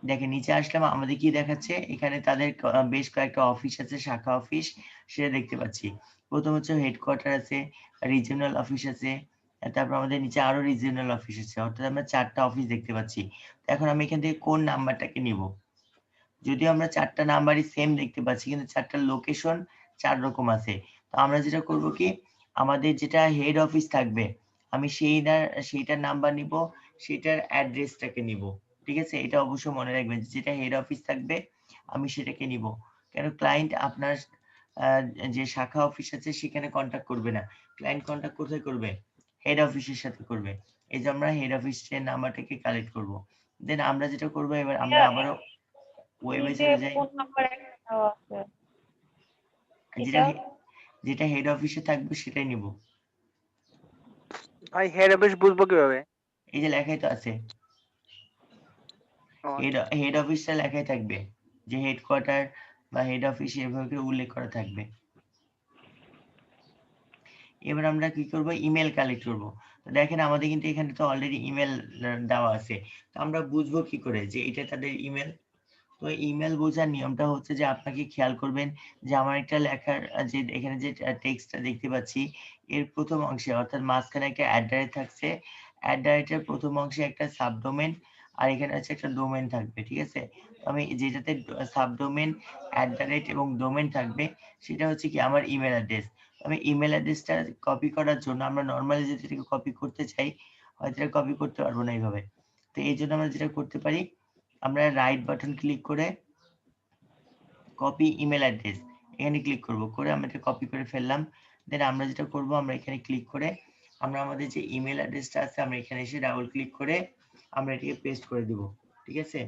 দেখেন নিচে আসলাম আমাদের কি দেখাচ্ছে? এখানে তাদের বেশ কয়েকটা অফিস আছে, শাখা অফিস সেটা দেখতে পাচ্ছি। প্রথম হচ্ছে হেডকোয়ার্টার আছে, রিজিওনাল অফিস আছে, তারপর আমাদের নিচে আরো রিজিওনাল অফিস আছে। অর্থাৎ আমরা ৪ টা অফিস দেখতে পাচ্ছি। তো এখন আমি এখান থেকে কোন নাম্বারটাকে নিব? যদিও আমরা ৪ টা নাম্বারই সেম দেখতে পাচ্ছি কিন্তু ৪ টার লোকেশন ৪ রকম আছে। তো আমরা যেটা করব কি আমাদের যেটা হেড অফিস থাকবে আমি সেইটার নাম্বার নিব, সেটার অ্যাড্রেসটাকে নিব। ঠিক আছে? এটা অবশ্যই মনে রাখবেন যেটা হেড অফিস থাকবে আমি সেটাকে নিব। কেন ক্লায়েন্ট আপনার আ যে শাখা অফিস আছে সেখানে কনট্যাক্ট করবে না। ক্লায়েন্ট কনট্যাক্ট কোথায় করবে? হেড অফিসের সাথে করবে। এইযে আমরা হেড অফিসের নাম্বারটাকে কালেক্ট করব। দেন আমরা যেটা করব এবার আমরা আবারও ওয়েবে নিচে চলে যাই। ফোন নাম্বার একটা দেওয়া আছে। যেটা এটা যেটা হেড অফিসে থাকবে সেটাই নিব। ভাই হেড অফিস বুঝবো কিভাবে? এই যে লেখাই তো আছে। ও হেড অফিসটা লেখাই থাকবে। যে হেডকোয়ার্টার বা হেড অফিস এভাবে করে উল্লেখ করা থাকবে। এবার আমরা কি করব? ইমেল কালেক্ট করব। তো দেখেন আমাদের কিন্তু এখানে তো অলরেডি ইমেল দেওয়া আছে। তো আমরা বুঝবো কি করে যে এটা তাদের ইমেল? তো ইমেল বোঝার নিয়মটা হচ্ছে যে আপনাকে খেয়াল করবেন যে আমার একটা লেখার যে এখানে যে টেক্সটটা দেখতে পাচ্ছি এর প্রথম অংশে অর্থাৎ মাঝখানে একটা থাকছে। এর প্রথম অংশে একটা সাবডোমেইন আর এখানে হচ্ছে একটা ডোমেইন থাকবে। ঠিক আছে? তো আমি যেটাতে সাবডোমেইন, এবং ডোমেইন থাকবে সেটা হচ্ছে কি আমার ইমেল অ্যাড্রেস। আমি ইমেল অ্যাড্রেসটা কপি করার জন্য আমরা নরমালি যদি এটাকে কপি করতে চাই হয়তো এটা কপি করতে পারবো না এইভাবে। তো এইজন্য আমরা যেটা করতে পারি আমরা রাইট বাটন ক্লিক করে কপি ইমেল অ্যাড্রেস এখানে ক্লিক করব। করে আমরা এটা কপি করে ফেললাম। দেন আমরা যেটা করব আমরা এখানে ক্লিক করে আমরা আমাদের যে ইমেল অ্যাড্রেসটা আছে আমরা এখানে এসে ডাবল ক্লিক করে আমরা এটাকে পেস্ট করে দিব। ঠিক আছে?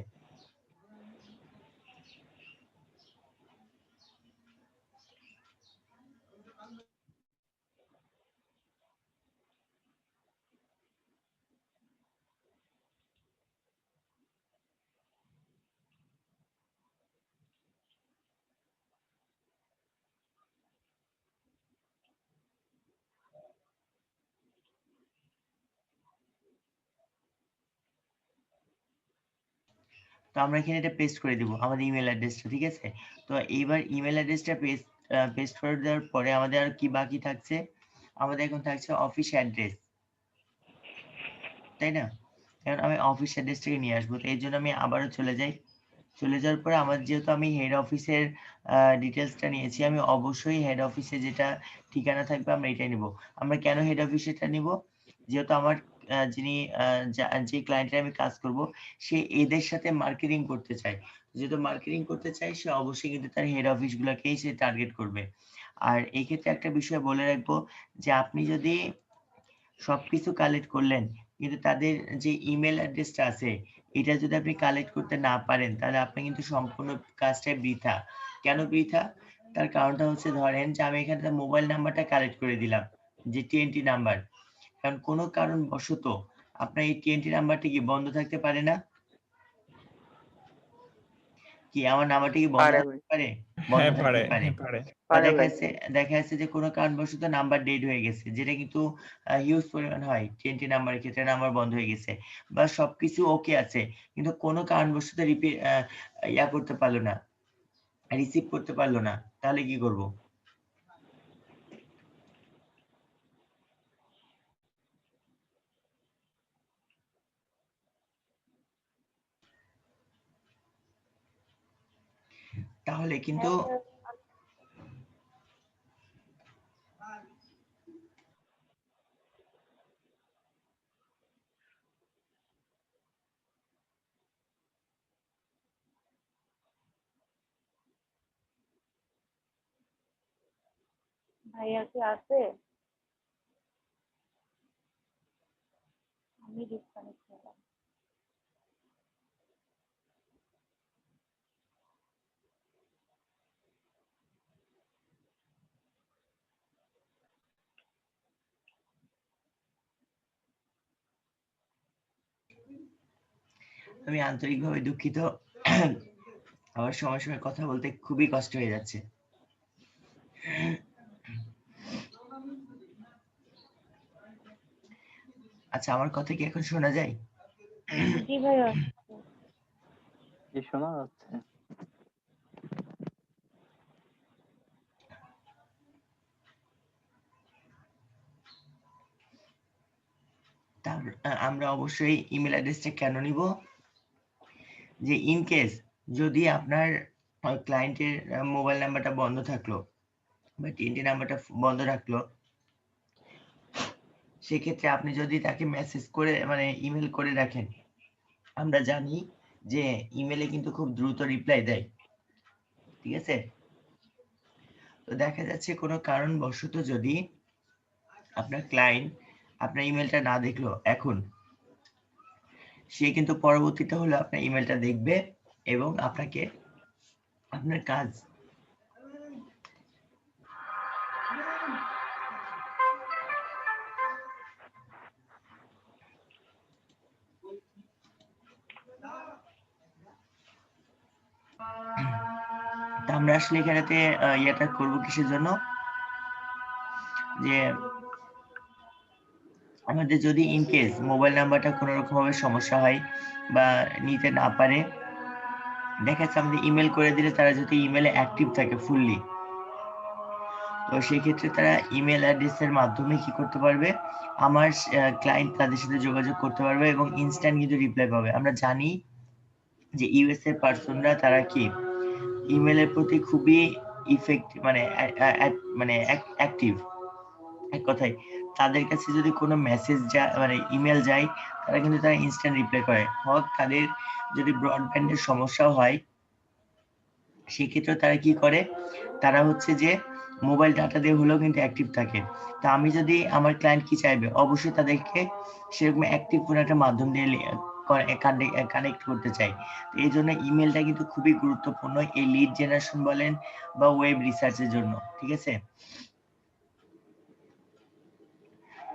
তো আমরা এখানে এটা পেস্ট করে দিব আমাদের ইমেল অ্যাড্রেসটা, ঠিক আছে। তো এইবার ইমেল অ্যাড্রেসটা পেস্ট করে দেওয়ার পরে আমাদের আর কি বাকি থাকছে, আমাদের এখন থাকছে অফিস অ্যাড্রেস, তাই না? এখন আমি অফিস অ্যাড্রেসটাকে নিয়ে আসবো, তো এর জন্য আমি আবারও চলে যাই। চলে যাওয়ার পরে আমার যেহেতু আমি হেড অফিসের ডিটেলসটা নিয়েছি, আমি অবশ্যই হেড অফিসে যেটা ঠিকানা থাকবে আমরা এটাই নিব। আমরা কেন হেড অফিসেরটা নিব? যেহেতু আমার যিনি যে ক্লায়েন্টের আমি কাজ করব, সে এদের সাথে মার্কেটিং করতে চায়। যেহেতু মার্কেটিং করতে চায়, সে অবশ্যই কিন্তু তার হেড অফিসগুলোকেই সে টার্গেট করবে। আর এই ক্ষেত্রে একটা বিষয় বলে রাখবো, যে আপনি যদি সবকিছু কালেক্ট করলেন, কিন্তু তাদের যে ইমেল অ্যাড্রেসটা আছে এটা যদি আপনি কালেক্ট করতে না পারেন, তাহলে আপনি কিন্তু সম্পূর্ণ কাজটাই বৃথা। কেন বৃথা? তার কারণটা হচ্ছে, ধরেন যে আমি এখানে তার মোবাইল নাম্বারটা কালেক্ট করে দিলাম, যে টিএনটি নাম্বার। কারণ কোনো কারণবশত আপনার এই টিএনটি নাম্বারটা কি বন্ধ থাকতে পারে না? কি আমার নাম্বারটা কি বন্ধ পারে থাকতে পারে? বন্ধ হ্যাঁ থাকতে পারে, পারে। হ্যাঁ পারে। বা পারে ভাই। দেখা যাচ্ছে যে কোনো কারণবশত নাম্বার ডেড হয়ে গেছে, যেটা কিন্তু হিউজ পরিমাণ হয় টিএনটি নাম্বারের ক্ষেত্রে, নাম্বার বন্ধ হয়ে গেছে। বা সবকিছু ওকে আছে, কিন্তু কোনো কারণবশত ইয়া করতে পারলো না, রিসিভ করতে পারলো না, তাহলে কি করব? তাহলে কিন্তু ভাইয়া কি আছে? আমি ডিসকানেক্ট করলাম। আমি আন্তরিকভাবে দুঃখিত, আমার সময় সময় কথা বলতে খুবই কষ্ট হয়ে যাচ্ছে। আচ্ছা, আমার কথা কি এখন শোনা যায়? জি ভাইয়া। জি শোনা যাচ্ছে। তাহলে আমরা অবশ্যই ইমেল অ্যাড্রেসটা কেন নিব? যে ইন কেস যদি আপনার ক্লায়েন্টের মোবাইল নাম্বারটা বন্ধ থাকলো বা টিএনটি নাম্বারটা বন্ধ রাখলো, সেক্ষেত্রে আপনি যদি তাকে মেসেজ করে মানে ইমেল করে রাখেন, আমরা জানি যে ইমেলে কিন্তু খুব দ্রুত রিপ্লাই দেয়, ঠিক আছে। তো দেখা যাচ্ছে কোনো কারণবশত যদি আপনার ক্লায়েন্ট আপনার ইমেলটা না দেখলো এখন, সে কিন্তু পরবর্তীতে হলো আপনার ইমেলটা দেখবে এবং আপনাকে আপনার কাজ তা আমরা আসলে এখানেতে ইয়েটা করবো কিসের জন্য, যে আমাদের যদি ইন কেস মোবাইল নাম্বারটা কোনো রকম ভাবে সমস্যা হয় বা নিতে না পারে, দেখা যাচ্ছে আমাদের ইমেল করে দিলে তারা যদি ইমেলে অ্যাক্টিভ থাকে ফুললি, তো সেই ক্ষেত্রে তারা ইমেল অ্যাড্রেসের মাধ্যমে কি করতে পারবে, আমার ক্লায়েন্ট তাদের সাথে যোগাযোগ করতে পারবে এবং ইনস্ট্যান্ট কিন্তু রিপ্লাই পাবে। আমরা জানি যে ইউএস এর পার্সনরা তারা কি ইমেলের প্রতি খুবই ইফেক্ট মানে অ্যাক্টিভ। এক কথায় তাদের কাছে যদি কোনো মেসেজ যায় মানে ইমেল যায়, তারা ইনস্ট্যান্ট রিপ্লাই করে। হোক তাদের যদি ব্রডব্যান্ডের সমস্যাও হয়, সেক্ষেত্রে তারা কি করে, তারা হচ্ছে যে মোবাইল ডাটা দিয়ে হলেও কিন্তু অ্যাক্টিভ থাকে। তা আমি যদি আমার ক্লায়েন্ট কি চাইবে, অবশ্যই তাদেরকে সেরকম অ্যাক্টিভ কোনো একটা মাধ্যম দিয়ে কানেক্ট করতে চাই। এই জন্য ইমেলটা কিন্তু খুবই গুরুত্বপূর্ণ এই লিড জেনারেশন বলেন বা ওয়েব রিসার্চের জন্য, ঠিক আছে।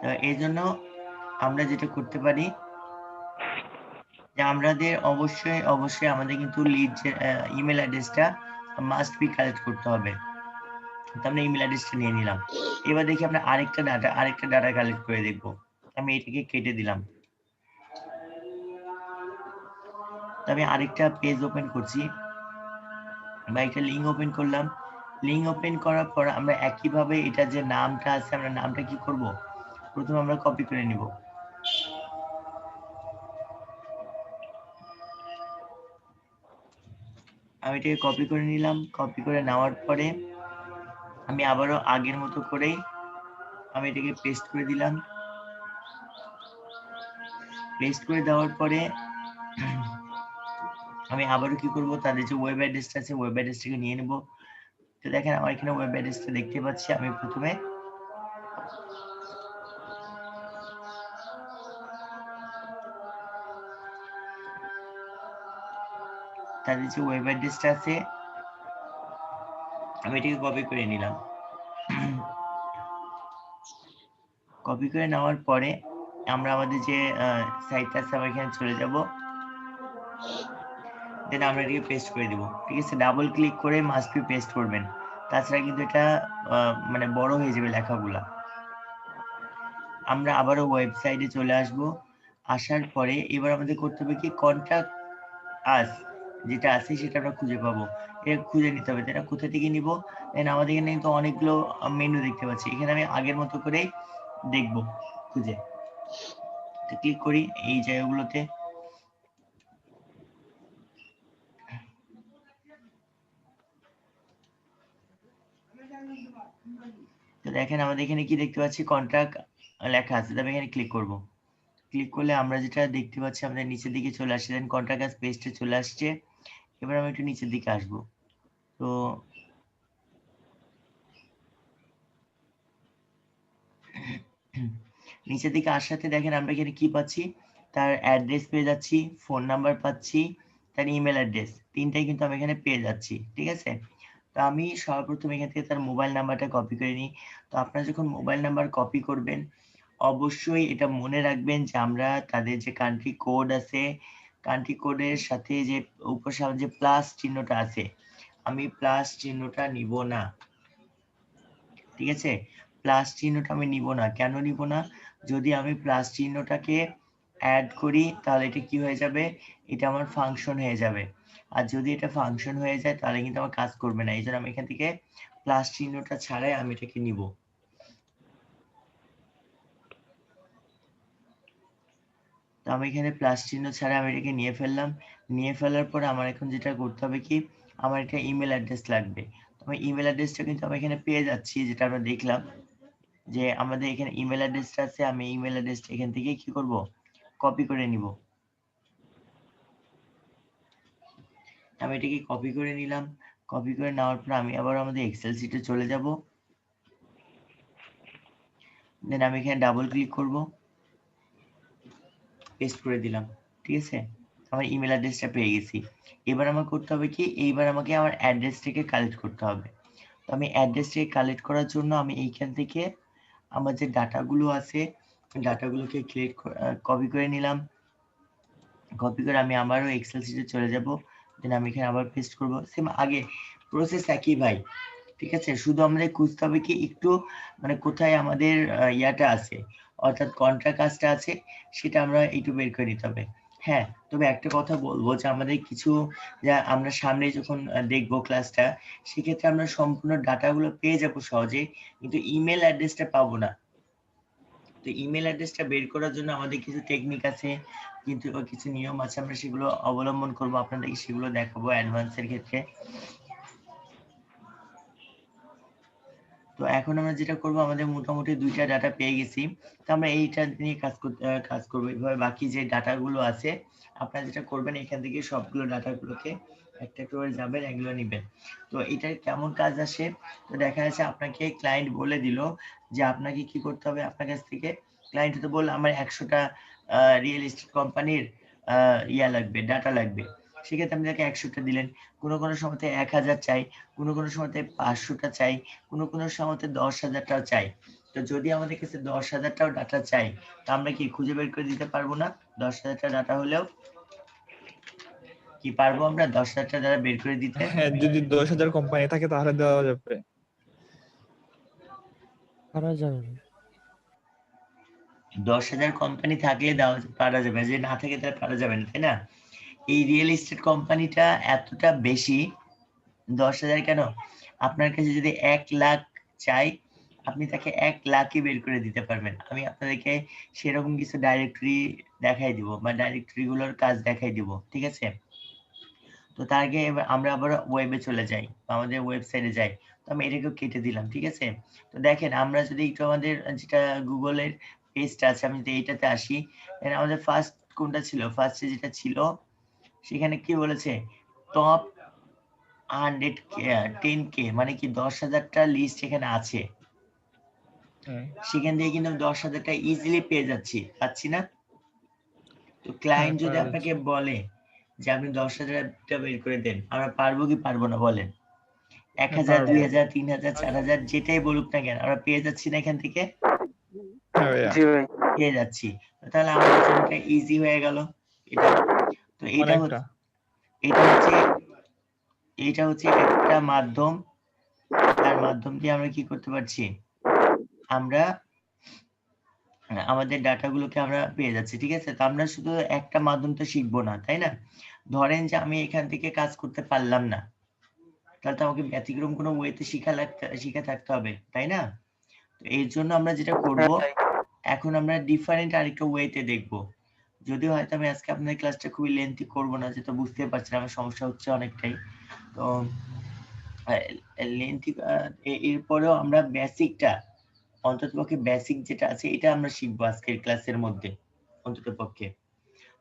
তো এই জন্য আমরা যেটা করতে পারি, যে আমাদের অবশ্যই আমাদের কিন্তু লিড ইমেল অ্যাড্রেসটা মাস্ট বি কালেক্ট করতে হবে। তো আমরা ইমেল অ্যাড্রেসটা নিয়ে নিলাম। এবার দেখি আমরা আরেকটা ডাটা কালেক্ট করে দেখবো। আমি এটাকে কেটে দিলাম। তো আমি আরেকটা পেজ ওপেন করছি বা একটা লিঙ্ক ওপেন করলাম। লিঙ্ক ওপেন করার পর আমরা একইভাবে এটা যে নামটা আছে আমরা নামটা কি করব, প্রথমে আমরা কপি করে নিব। আমি এটাকে কপি করে নিলাম। কপি করে নেওয়ার পরে আমি আবারও আগের মতো করেই আমি এটাকে পেস্ট করে দিলাম। পেস্ট করে দেওয়ার পরে আমি আবারও কি করব, তাদের যে ওয়েব অ্যাড্রেসটা আছে ওয়েব অ্যাড্রেসটাকে নিয়ে নেব। তো দেখেন আমার এখানে ওয়েব অ্যাড্রেসটা দেখতে পাচ্ছি। আমি প্রথমে তাদের যে ওয়েব অ্যাড্রেসটা আছে আমি এটাকে কপি করে নিলাম। কপি করে নেওয়ার পরে আমরা আমাদের যে সাইটটা আছে আমরা এখানে চলে যাব। দেন আমরা এটাকে পেস্ট করে দিব। ঠিক আছে, ডাবল ক্লিক করে মাস্ট বি পেস্ট করবেন, তাছাড়া কিন্তু এটা মানে বড় হয়ে যাবে লেখাগুলা। আমরা আবারও ওয়েবসাইটে চলে আসব। আসার পরে এবার আমাদের করতে হবে কি, কন্টাক্ট আস যেটা আছে সেটা আমরা খুঁজে পাবো। এটা খুঁজে নিতে হবে। এটা কোথা থেকে নিব, দেন আমাদের এখানে কিন্তু অনেকগুলো মেনু দেখতে পাচ্ছি। এখানে আমি আগের মতো করেই দেখব খুঁজে। তো ক্লিক করি এই জায়গাগুলোতে। তো দেখেন আমাদের এখানে কি দেখতে পাচ্ছি, কন্ট্রাক্ট লেখা আছে। তবে এখানে ক্লিক করব। ক্লিক করলে আমরা যেটা দেখতে পাচ্ছি আমাদের নিচের দিকে চলে আসছে, দেন কন্ট্রাক্ট আস পেজে চলে আসছে। এবার আমি একটু নিচের দিকে আসব। তো নিচের দিকে আসার সাথে দেখেন আমরা এখানে কি পাচ্ছি, তার অ্যাড্রেস পেয়ে যাচ্ছি, ফোন নাম্বার পাচ্ছি, তার ইমেল অ্যাড্রেস, তিনটাই কিন্তু আমি এখানে পেয়ে যাচ্ছি। ঠিক আছে, তো আমি সর্বপ্রথম এখান থেকে তার মোবাইল নাম্বারটা কপি করে নিই। তো আপনারা যখন মোবাইল নাম্বার কপি করবেন অবশ্যই এটা মনে রাখবেন যে আমরা তাদের যে কান্ট্রি কোড আছে, কান্ট্রি কোডের সাথে যে উপর যে প্লাস চিহ্নটা আছে, আমি প্লাস চিহ্নটা নিব না। ঠিক আছে, প্লাস চিহ্নটা আমি নিব না। কেন নিব না, যদি আমি প্লাস চিহ্নটাকে অ্যাড করি তাহলে এটা কি হয়ে যাবে, এটা আমার ফাংশন হয়ে যাবে। আর যদি এটা ফাংশন হয়ে যায় তাহলে কিন্তু আমার কাজ করবে না। এই জন্য আমি এখান থেকে প্লাস চিহ্নটা ছাড়াই আমি এটাকে নিব। তো আমি এখানে প্লাস চিহ্ন ছাড়া আমি এটাকে নিয়ে ফেললাম। নিয়ে ফেলার পরে আমার এখন যেটা করতে হবে কি, আমার একটা ইমেল অ্যাড্রেস লাগবে। তো আমি ইমেল অ্যাড্রেসটা কিন্তু আমি এখানে পেয়ে যাচ্ছি, যেটা আমরা দেখলাম যে আমাদের এখানে ইমেল অ্যাড্রেসটা আছে। আমি ইমেল অ্যাড্রেসটা এখান থেকে কি করব, কপি করে নিব। আমি এটাকে কপি করে নিলাম। কপি করে নেওয়ার পর আমি আবার আমাদের এক্সেল শিটে চলে যাব। দেন আমি এখানে ডাবল ক্লিক করব, পেস্ট করে দিলাম। ঠিক আছে, আমার ইমেল অ্যাড্রেসটা পেয়ে গেছি। এবার আমার করতে হবে কি, এইবার আমাকে আমার অ্যাড্রেসটাকে কালেক্ট করতে হবে। তো আমি অ্যাড্রেসটাকে কালেক্ট করার জন্য আমি এইখান থেকে আমার যে ডাটাগুলো আছে ডাটাগুলোকে কপি করে নিলাম। কপি করে আমি আবারও এক্সেল শিটে চলে যাব। দেন আমি এখানে আবার পেস্ট করব। সেম আগে প্রসেস একই ভাই। ঠিক আছে, শুধু আমাদের খুঁজতে হবে কি একটু, মানে কোথায় আমাদের ইয়াটা আছে, অর্থাৎ কন্ট্রাক্ট কাজটা আছে, সেটা আমরা একটু বের করে নিতে হবে। হ্যাঁ, তবে একটা কথা বলবো যে আমাদের কিছু, যা আমরা সামনে যখন দেখবো ক্লাসটা, সেক্ষেত্রে আমরা সম্পূর্ণ ডাটাগুলো পেয়ে যাবো সহজে, কিন্তু ইমেল অ্যাড্রেসটা পাবো না। তো ইমেল অ্যাড্রেসটা বের করার জন্য আমাদের কিছু টেকনিক আছে, কিন্তু কিছু নিয়ম আছে, আমরা সেগুলো অবলম্বন করবো, আপনাদেরকে সেগুলো দেখাবো অ্যাডভান্সের ক্ষেত্রে। তো এখন আমরা যেটা করব, আমাদের মোটামুটি দুইটা ডাটা পেয়ে গেছি। তো আমরা এইটা নিয়ে কাজ করবো। এভাবে বাকি যে ডাটাগুলো আছে আপনারা যেটা করবেন, এখান থেকে সবগুলো ডাটাগুলোকে একটা করে যাবেন, এগুলো নিবেন। তো এটার কেমন কাজ আসে, তো দেখা যাচ্ছে আপনাকে ক্লায়েন্ট বলে দিল যে আপনাকে কি করতে হবে, আপনার কাছ থেকে ক্লায়েন্ট তো বলল আমার 100টা রিয়েল এস্টেট কোম্পানির ইয়া লাগবে, ডাটা লাগবে। সেক্ষেত্রে আপনি তাকে 100টা দিলেন। কোনো সময়তে 1000 চাই, কোনো সময়তে 500টা চাই, কোনো সময়তে 10,000টাও চাই। তো যদি আমাদের কাছে 10,000টাও ডাটা চাই, তা আমরা কি খুঁজে বের করে দিতে পারবো না? 10,000টা ডাটা হলেও কি পারবো আমরা 10,000টা ডাটা বের করে দিতে? হ্যাঁ, যদি 10,000 কোম্পানি থাকে তাহলে দেওয়া যাবে। পারা যাবে না। 10,000 কোম্পানি থাকলে পারা যাবে, যে না থাকে তাহলে পারা যাবে না, তাই না? এই রিয়েল এস্টেট কোম্পানিটা এতটা বেশি, 10,000 কেন, আপনার কাছে যদি 1 লাখ চাই আপনি তাকে 1 লাখই বের করে দিতে পারবেন। আমি আপনাদেরকে সেরকম কিছু ডাইরেক্টরি দেখাই দিব বা ডাইরেক্টরি গুলোর কাজ দেখাই দিব, ঠিক আছে? তো তার আগে আমরা আবার ওয়েবে চলে যাই, আমাদের ওয়েবসাইটে যাই। তো আমি এটাকেও কেটে দিলাম, ঠিক আছে? তো দেখেন আমরা যদি একটু আমাদের যেটা গুগলের পেজটা আছে, আমি যদি এইটাতে আসি, আমাদের ফার্স্ট কোনটা ছিল, ফার্স্টে যেটা ছিল সেখানে কি বলেছে, টপ 10K মানে কি 10,000টা লিস্ট এখানে আছে, সেখান থেকে কিন্তু 10,000টা ইজিলি পেয়ে পাচ্ছি না? তো ক্লায়েন্ট যদি আপনাকে বলে যে আপনি 10,000টা বের করে দেন, আমরা পারবো কি পারবো না বলেন? 1,000, 2,000, 3,000, 4,000 যেটাই বলুক না কেন, আমরা পেয়ে যাচ্ছি না এখান থেকে? জি ভাই। পেয়ে যাচ্ছি। তাহলে আমাদের জন্য এটা ইজি হয়ে গেল। এটা তো এটা হচ্ছে একটা মাধ্যম, তার মাধ্যম দিয়ে আমরা কি করতে পারছি, আমরা আমাদের ডাটাগুলোকে আমরা পেয়ে যাচ্ছি, ঠিক আছে? তো আমরা শুধু একটা মাধ্যম তো শিখবো না, তাই না? ধরেন যে আমি এখান থেকে কাজ করতে পারলাম না, তাহলে তো আমাকে ব্যতিক্রম কোনো ওয়েতে শিখে থাকতে হবে, তাই না? তো এর জন্য আমরা যেটা করব, এখন আমরা ডিফারেন্ট আরেকটা ওয়েতে দেখব। যদিও হয়তো আমি আজকে আপনাদের ক্লাসটা খুবই লেন্থি করব না, যেটা বুঝতে পারছেন আমার সমস্যা হচ্ছে অনেকটাই। তো লেন্থি এরপরেও আমরা বেসিকটা, অন্ততপক্ষে বেসিক যেটা আছে এটা আমরা শিখবো আজকের ক্লাসের মধ্যে অন্ততপক্ষে।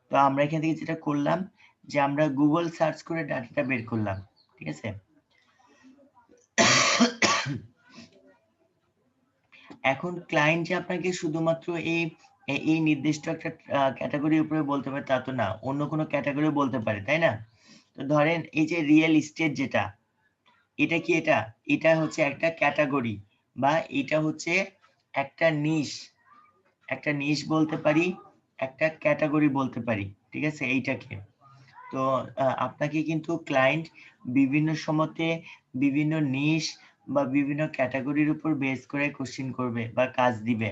তো আমরা এখান থেকে যেটা করলাম যে আমরা গুগল সার্চ করে ডাটাটা বের করলাম, ঠিক আছে? এখন ক্লায়েন্ট যে আপনাকে শুধুমাত্র এই নির্দিষ্ট একটা ক্যাটাগরির উপরে বলতে পারে তা তো না, অন্য কোনো ক্যাটাগরি বলতে পারে, তাই না? তো ধরেন এই যে রিয়েল এস্টেট যেটা, এটা কি, এটা হচ্ছে একটা ক্যাটাগরি বা এটা হচ্ছে একটা নিশ বলতে পারি, একটা ক্যাটাগরি বলতে পারি, ঠিক আছে এইটাকে। তো আপনাকে কিন্তু ক্লায়েন্ট বিভিন্ন সময়তে বিভিন্ন নিশ বা বিভিন্ন ক্যাটাগরির উপর বেস করে কোশ্চেন করবে বা কাজ দিবে।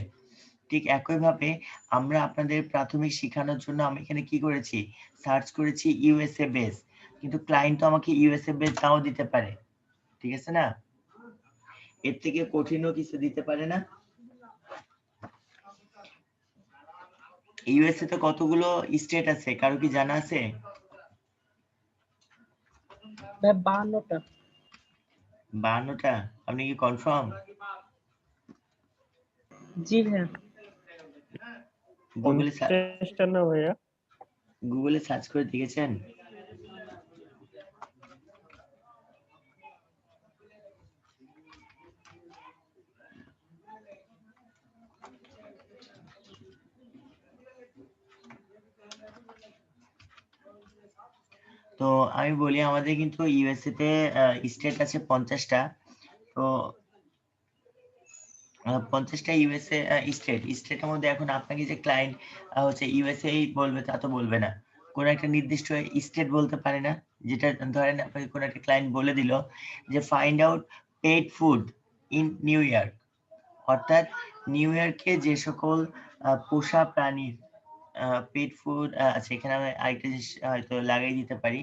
ঠিক একইভাবে আমরা আপনাদের প্রাথমিক শেখানোর জন্য আমি এখানে কি করেছি, সার্চ করেছি ইউএসএ বেস, কিন্তু ক্লায়েন্ট তো আমাকে ইউএসএ বেস নাও দিতে পারে, ঠিক আছে না? এর থেকে কঠিনও কিছু দিতে পারে না? ইউএসএ তে কতগুলো স্টেট আছে কারো কি জানা আছে? 52টা। 52টা? আপনি কি কনফার্ম? জি ভাইয়া। গুগলে সার্চ করে দেখেছেন? তো আমি বলি আমাদের কিন্তু ইউএসএ তে স্টেট আছে 50টা। তো 50টা ইউএসএ স্টেটের মধ্যে এখন আপনাকে যে ক্লায়েন্ট হচ্ছে ইউএসএ বলবে তা তো বলবে না, কোন একটা নির্দিষ্ট স্টেট বলতে পারে না? যেটা ধরেন আপনাকে কোন একটা ক্লায়েন্ট বলে দিল যে find out pet food in New York, অর্থাৎ নিউ ইয়র্কে যে সকল পোষা প্রাণীর পেট ফুড আছে, এখানে আমি আরেকটা জিনিস হয়তো লাগাই দিতে পারি,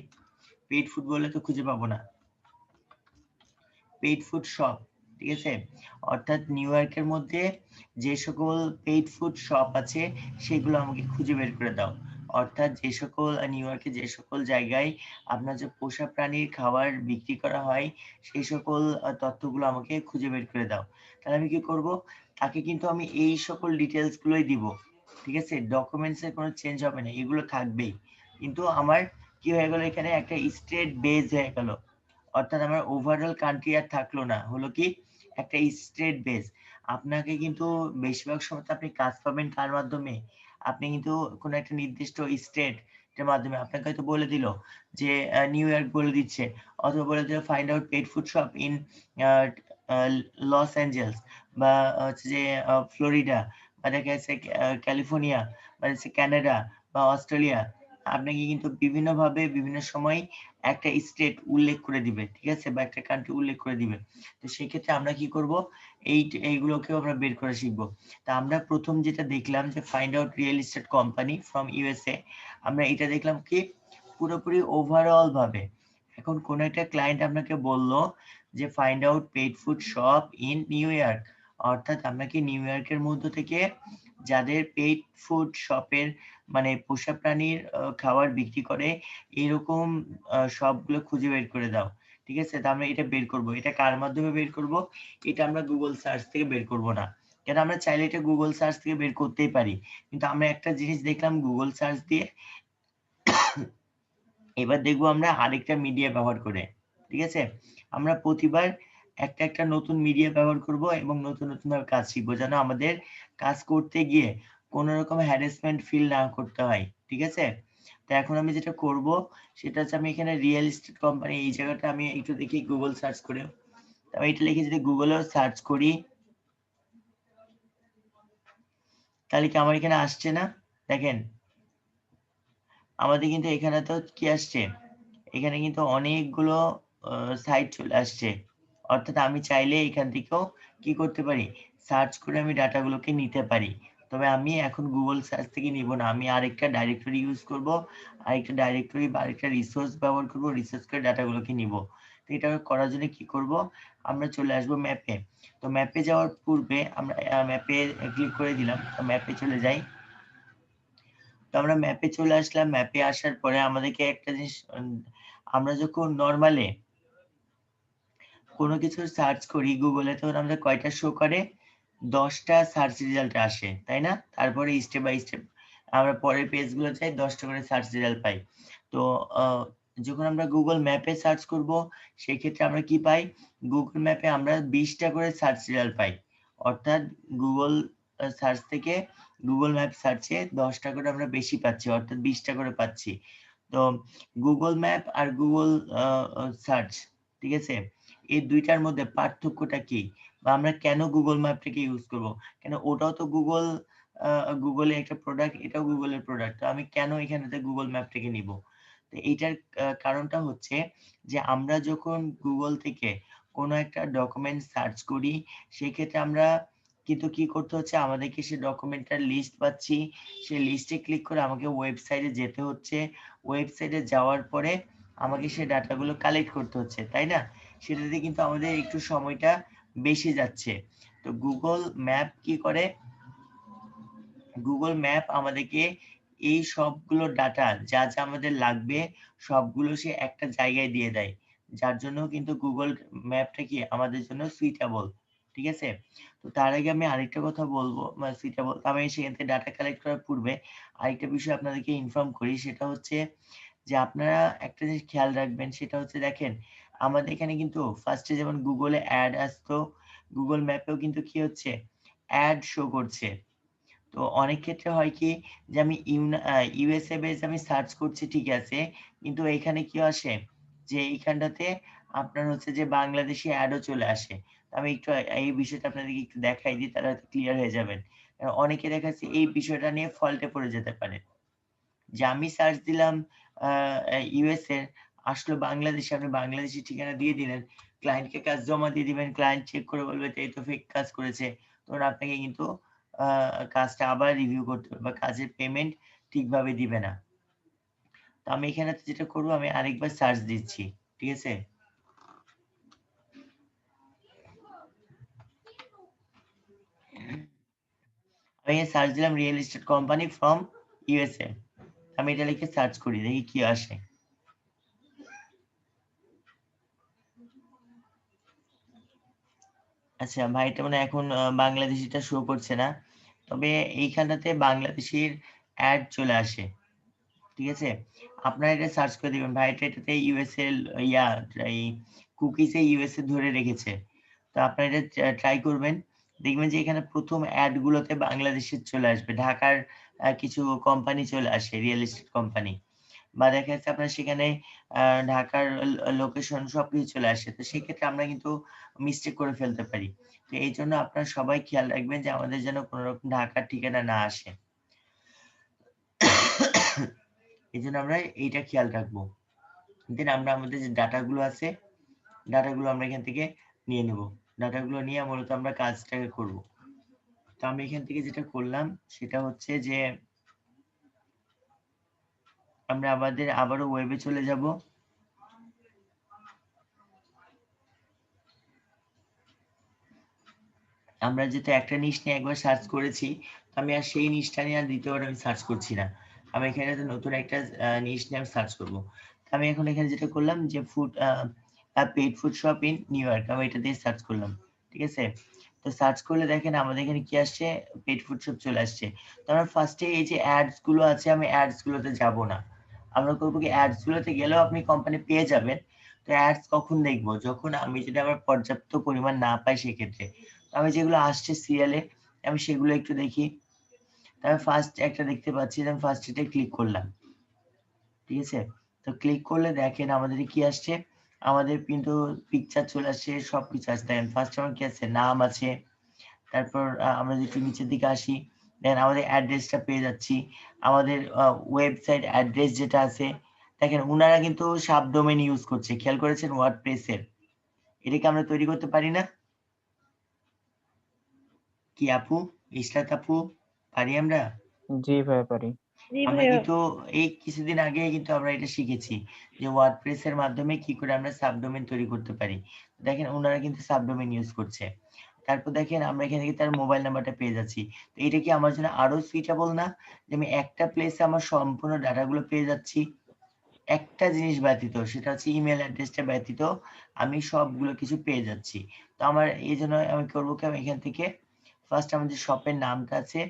পেট ফুড বলে তো খুঁজে পাবো না, পেট ফুড শপ, ঠিক আছে? অর্থাৎ নিউ ইয়র্কের মধ্যে যে সকল পেট ফুড শপ আছে সেগুলো আমাকে খুঁজে বের করে দাও। অর্থাৎ যে সকল নিউ ইয়র্কে যে সকল জায়গায় আপনার যে পোষা প্রাণীর খাবার বিক্রি করা হয় সেই সকল তথ্যগুলো আমাকে খুঁজে বের করে দাও। তাহলে আমি কি করব, তাকে কিন্তু আমি এই সকল ডিটেলস গুলোই দিব, ঠিক আছে? ডকুমেন্টস এর কোনো চেঞ্জ হবে না, এগুলো থাকবেই, কিন্তু আমার কি হয়ে গেল, এখানে একটা স্টেট বেজ হয়ে গেল, অর্থাৎ আমার ওভারঅল কান্ট্রি আর থাকলো না, হলো কি একটা স্টেট বেস। আপনাকে কিন্তু বেশিরভাগ সময় আপনি কাজ পাবেন কার মাধ্যমে, আপনি কিন্তু কোনো একটা নির্দিষ্ট স্টেট এর মাধ্যমে। আপনাকে হয়তো বলে দিল যে নিউ ইয়র্ক বলে দিচ্ছে, অথবা বলে দিল find out pet food shop in Los Angeles, বা হচ্ছে যে ফ্লোরিডা, বা দেখা যাচ্ছে ক্যালিফোর্নিয়া, বা হচ্ছে কানাডা বা অস্ট্রেলিয়া। আপনাকে কিন্তু বিভিন্নভাবে বিভিন্ন সময় একটা স্টেট উল্লেখ করে দিবে, ঠিক আছে, বা একটা কান্ট্রি উল্লেখ করে দিবে। তো সেক্ষেত্রে আমরা কি করব, এইগুলোকেও আমরা বের করে শিখবো। তা আমরা প্রথম যেটা দেখলাম যে find out real estate company from USA, আমরা এটা দেখলাম কি পুরোপুরি ওভারঅল ভাবে। এখন কোন একটা ক্লায়েন্ট আপনাকে বলল যে find out pet food shop in New York, অর্থাৎ আপনাকে নিউ ইয়র্কের মধ্য থেকে যাদের পেট ফুড শপের মানে পোষা প্রাণীর খাবার বিক্রি করে এরকম সবগুলো খুঁজে বের করে দাও। ঠিক আছে, তো আমরা এটা বের করব। এটা কার মাধ্যমে বের করব? এটা আমরা গুগল সার্চ থেকে বের করব না, কেন আমরা চাইলে এটা গুগল সার্চ থেকে বের করতেই পারি, কিন্তু আমরা একটা জিনিস দেখলাম গুগল সার্চ দিয়ে, এবার দেখবো আমরা আরেকটা মিডিয়া ব্যবহার করে। ঠিক আছে, আমরা প্রতিবার একটা নতুন মিডিয়া ব্যবহার করব এবং নতুন ভাবে কাজ শিখবো, যেন আমাদের কাজ করতে গিয়ে কোনো রকম হ্যারাসমেন্ট ফিল না করতে হয়। ঠিক আছে, তো এখন আমি যেটা করব সেটা হচ্ছে আমি এখানে রিয়েল এস্টেট কোম্পানি এই জায়গাটা আমি একটু দেখি গুগল সার্চ করে, আমি এটা লিখে যদি গুগলেও সার্চ করি তাহলে কি আমার এখানে আসছে না? দেখেন আমাদের কিন্তু এখানে তো কি আসছে, এখানে কিন্তু অনেকগুলো সাইট চলে আসছে, অর্থাৎ আমি চাইলে এখান থেকেও কি করতে পারি, সার্চ করে আমি ডাটাগুলোকে নিতে পারি। তবে আমি এখন গুগল সার্চ থেকে নিব না, আমি আরেকটা ডাইরেক্টরি ইউজ করব, আরেকটা ডাইরেক্টরি বা আরেকটা রিসোর্স ব্যবহার করব, রিসার্চ করে ডাটাগুলোকে নিব। তো এটা করার জন্য কি করব, আমরা চলে আসব ম্যাপে। তো ম্যাপে যাওয়ার পূর্বে আমরা ম্যাপে ক্লিক করে দিলাম, তো ম্যাপে চলে যাই। তো আমরা ম্যাপে চলে আসলাম, ম্যাপে আসার পরে আমাদেরকে একটা জিনিস, আমরা যখন নরমালে কোনো কিছু সার্চ করি গুগলে তখন আমাদের কয়টা শো করে, 10টা সার্চ রেজাল্ট আসে, তাই না? তারপরে স্টেপ বাই স্টেপ আমরা পরের পেজগুলো যাই, 10টা করে সার্চ রেজাল্ট পাই। তো যখন আমরা গুগল ম্যাপে সার্চ করব সেই ক্ষেত্রে আমরা কি পাই, গুগল ম্যাপে আমরা 20টা করে সার্চ রেজাল্ট পাই, অর্থাৎ গুগল সার্চ থেকে গুগল ম্যাপ সার্চে 10টা করে আমরা বেশি পাচ্ছি, অর্থাৎ 20টা করে পাচ্ছি। তো গুগল ম্যাপ আর গুগল সার্চ, ঠিক আছে, এই দুইটার মধ্যে পার্থক্যটা কি, বা আমরা কেন গুগল ম্যাপটাকে ইউজ করব? কেন ওটাও তো গুগলের একটা প্রোডাক্ট, এটাও গুগলের প্রোডাক্ট, তো আমি কেন এখানেতে গুগল ম্যাপটাকে নিব? তো এইটার কারণটা হচ্ছে যে আমরা যখন গুগল থেকে কোনো একটা ডকুমেন্ট সার্চ করি সেই ক্ষেত্রে আমরা কিন্তু কি করতে হচ্ছে, আমাদেরকে সেই ডকুমেন্টটার লিস্ট পাচ্ছি, সেই লিস্টে ক্লিক করে আমাকে ওয়েবসাইটে যেতে হচ্ছে, ওয়েবসাইটে যাওয়ার পরে আমাকে সেই ডাটাগুলো কালেক্ট করতে হচ্ছে, তাই না? সেটাতে কিন্তু আমাদের একটু সময়টা বেশি যাচ্ছে। তো গুগল ম্যাপ কি করে, গুগল ম্যাপ আমাদেরকে এই সবগুলো ডাটা যা আমাদের লাগবে সবগুলো সে একটা জায়গায় দিয়ে দেয়, যার জন্য কিন্তু গুগল ম্যাপটা কি আমাদের জন্য সুইটেবল। ঠিক আছে, তো তার আগে আমি আরেকটা কথা বলবো, মানে সুইটেবল, আমি সেখান থেকে ডাটা কালেক্ট করার পূর্বে আরেকটা বিষয় আপনাদেরকে ইনফর্ম করি, সেটা হচ্ছে যে আপনারা একটা জিনিস খেয়াল রাখবেন, সেটা হচ্ছে দেখেন আমাদের এখানে কিন্তু ফার্স্টে যেমন গুগলে অ্যাড আসতো, গুগল ম্যাপেও কিন্তু কি হচ্ছে, অ্যাড শো করছে। তো অনেক ক্ষেত্রে হয় কি যে আমি ইউএসএ বেস আমি সার্চ করছি, ঠিক আছে, কিন্তু এখানে কি আসে যে এইখানটাতে আপনার হচ্ছে যে বাংলাদেশি অ্যাডও চলে আসে। আমি একটু এই বিষয়টা আপনাদেরকে একটু দেখাই দিই, তাহলে হয়তো ক্লিয়ার হয়ে যাবেন। অনেকে দেখা যাচ্ছে এই বিষয়টা নিয়ে ফল্টে পড়ে যেতে পারে, যে আমি সার্চ দিলাম ইউএস এর, আসলো বাংলাদেশে, আপনি বাংলাদেশি ঠিকানা দিয়ে দিলেন, ক্লায়েন্টকে কাজ জমা দিয়ে দিবেন, ক্লায়েন্ট চেক করে বলবে যে এই তো ফেক কাজ করেছে, তখন আপনাকে কিন্তু কাজটা আবার রিভিউ করতে হবে বা কাজের পেমেন্ট ঠিকভাবে দিবে না। তো আমি এখানে যেটা করবো, আমি আরেকবার সার্চ দিচ্ছি, ঠিক আছে, আমি সার্চ দিলাম real estate company from USA, আমি এটা লিখে সার্চ করি, দেখি কি আসে। আচ্ছা ভাই, এটা মানে এখন বাংলাদেশিটা শো করছে না, তবে এইখানটাতে বাংলাদেশির অ্যাড চলে আসে। ঠিক আছে, আপনারা এটা সার্চ করে দিবেন ভাই, এটাতে ইউএসএ এই কুকিজে ইউএসএ ধরে রেখেছে। তো আপনারা এটা ট্রাই করবেন, দেখবেন যে এখানে প্রথম অ্যাড গুলোতে বাংলাদেশের চলে আসবে, ঢাকার কিছু কোম্পানি চলে আসে, রিয়েল এস্টেট কোম্পানি, বা দেখা যাচ্ছে আপনার সেখানে ঢাকার লোকেশন সবকিছু চলে আসে। তো সেক্ষেত্রে আমরা কিন্তু মিস্টেক করে ফেলতে পারি। তো এই জন্য আপনারা সবাই খেয়াল রাখবেন যে আমাদের যেন কোনো রকম ঢাকার ঠিকানা না আসে। এই জন্য আমরা এইটা খেয়াল রাখবো। দেন আমরা আমাদের যে ডাটাগুলো আছে, ডাটাগুলো আমরা এখান থেকে নিয়ে নেব, ডাটাগুলো নিয়ে মূলত আমরা কাজটাকে করব। তো আমি এখান থেকে যেটা করলাম সেটা হচ্ছে যে আমরা আবারও ওয়েবে চলে যাব। আমরা যেহেতু একটা নিশ নিয়ে একবার সার্চ করেছি, আমি আর সেই নিশটা নিয়ে আর দ্বিতীয়বার আমি সার্চ করছি না। আমি এখানে নতুন একটা নিশ নিয়ে আমি সার্চ করব। আমি এখন এখানে যেটা করলাম যে food pet food shop in New York, আমি এটা দিয়ে সার্চ করলাম। ঠিক আছে, তো সার্চ করলে দেখেন আমাদের এখানে কি আসছে, পেড ফুড শপ চলে আসছে। তো আমরা ফার্স্টে এই যে অ্যাডস গুলো আছে, আমি অ্যাডস গুলোতে যাব না। আমরা করবো কি, অ্যাডস গুলোতে গেলেও আপনি কোম্পানি পেয়ে যাবেন। তো অ্যাডস কখন দেখবো, যখন আমি যদি আমার পর্যাপ্ত পরিমাণ না পাই সেক্ষেত্রে। আমি যেগুলো আসছে সিরিয়ালে আমি সেগুলো একটু দেখি। আমি ফার্স্ট একটা দেখতে পাচ্ছি, আমি ফার্স্ট এটা ক্লিক করলাম। ঠিক আছে, তো ক্লিক করলে দেখেন আমাদের কি আসছে, আমাদের কিন্তু পিকচার চলে আসছে, সবকিছু আসছে। দেখেন ফার্স্ট আমার কি আছে, নাম আছে। তারপর আমরা যদি একটু নিচের দিকে আসি, দেখেন আমাদের অ্যাড্রেসটা পেয়ে যাচ্ছি। আমাদের ওয়েবসাইট অ্যাড্রেস যেটা আছে, দেখেন ওনারা কিন্তু সাবডোমেন ইউজ করছে, খেয়াল করেছেন ওয়ার্ডপ্রেসের। এটাকে আমরা তৈরি করতে পারি না কি আপু, ইশরাত আপু, পারি আমরা? জি ভাই পারি। জি আমরা ভাইয়া। কিন্তু এই কিছুদিন আগে কিন্তু আমরা এটা শিখেছি যে ওয়ার্ডপ্রেস এর মাধ্যমে কি করে আমরা সাবডোমেন তৈরি করতে পারি। দেখেন ওনারা কিন্তু সাবডোমেন ইউজ করছে। তারপর দেখেন আমরা এখানে থেকে তার মোবাইল নাম্বারটা পেয়ে যাচ্ছি। তো এটা কি আমার জন্য আরো সুইটেবল না, যে আমি একটা প্লেসে আমার সম্পূর্ণ ডাটাগুলো পেয়ে যাচ্ছি, একটা জিনিস ব্যতীত, সেটা হচ্ছে ইমেল অ্যাড্রেসটা ব্যতীত আমি সবগুলো কিছু পেয়ে যাচ্ছি। তো আমার এই জন্য আমি করবো কি, আমি এখান থেকে ফার্স্ট আমার যে শপের নামটা আছে,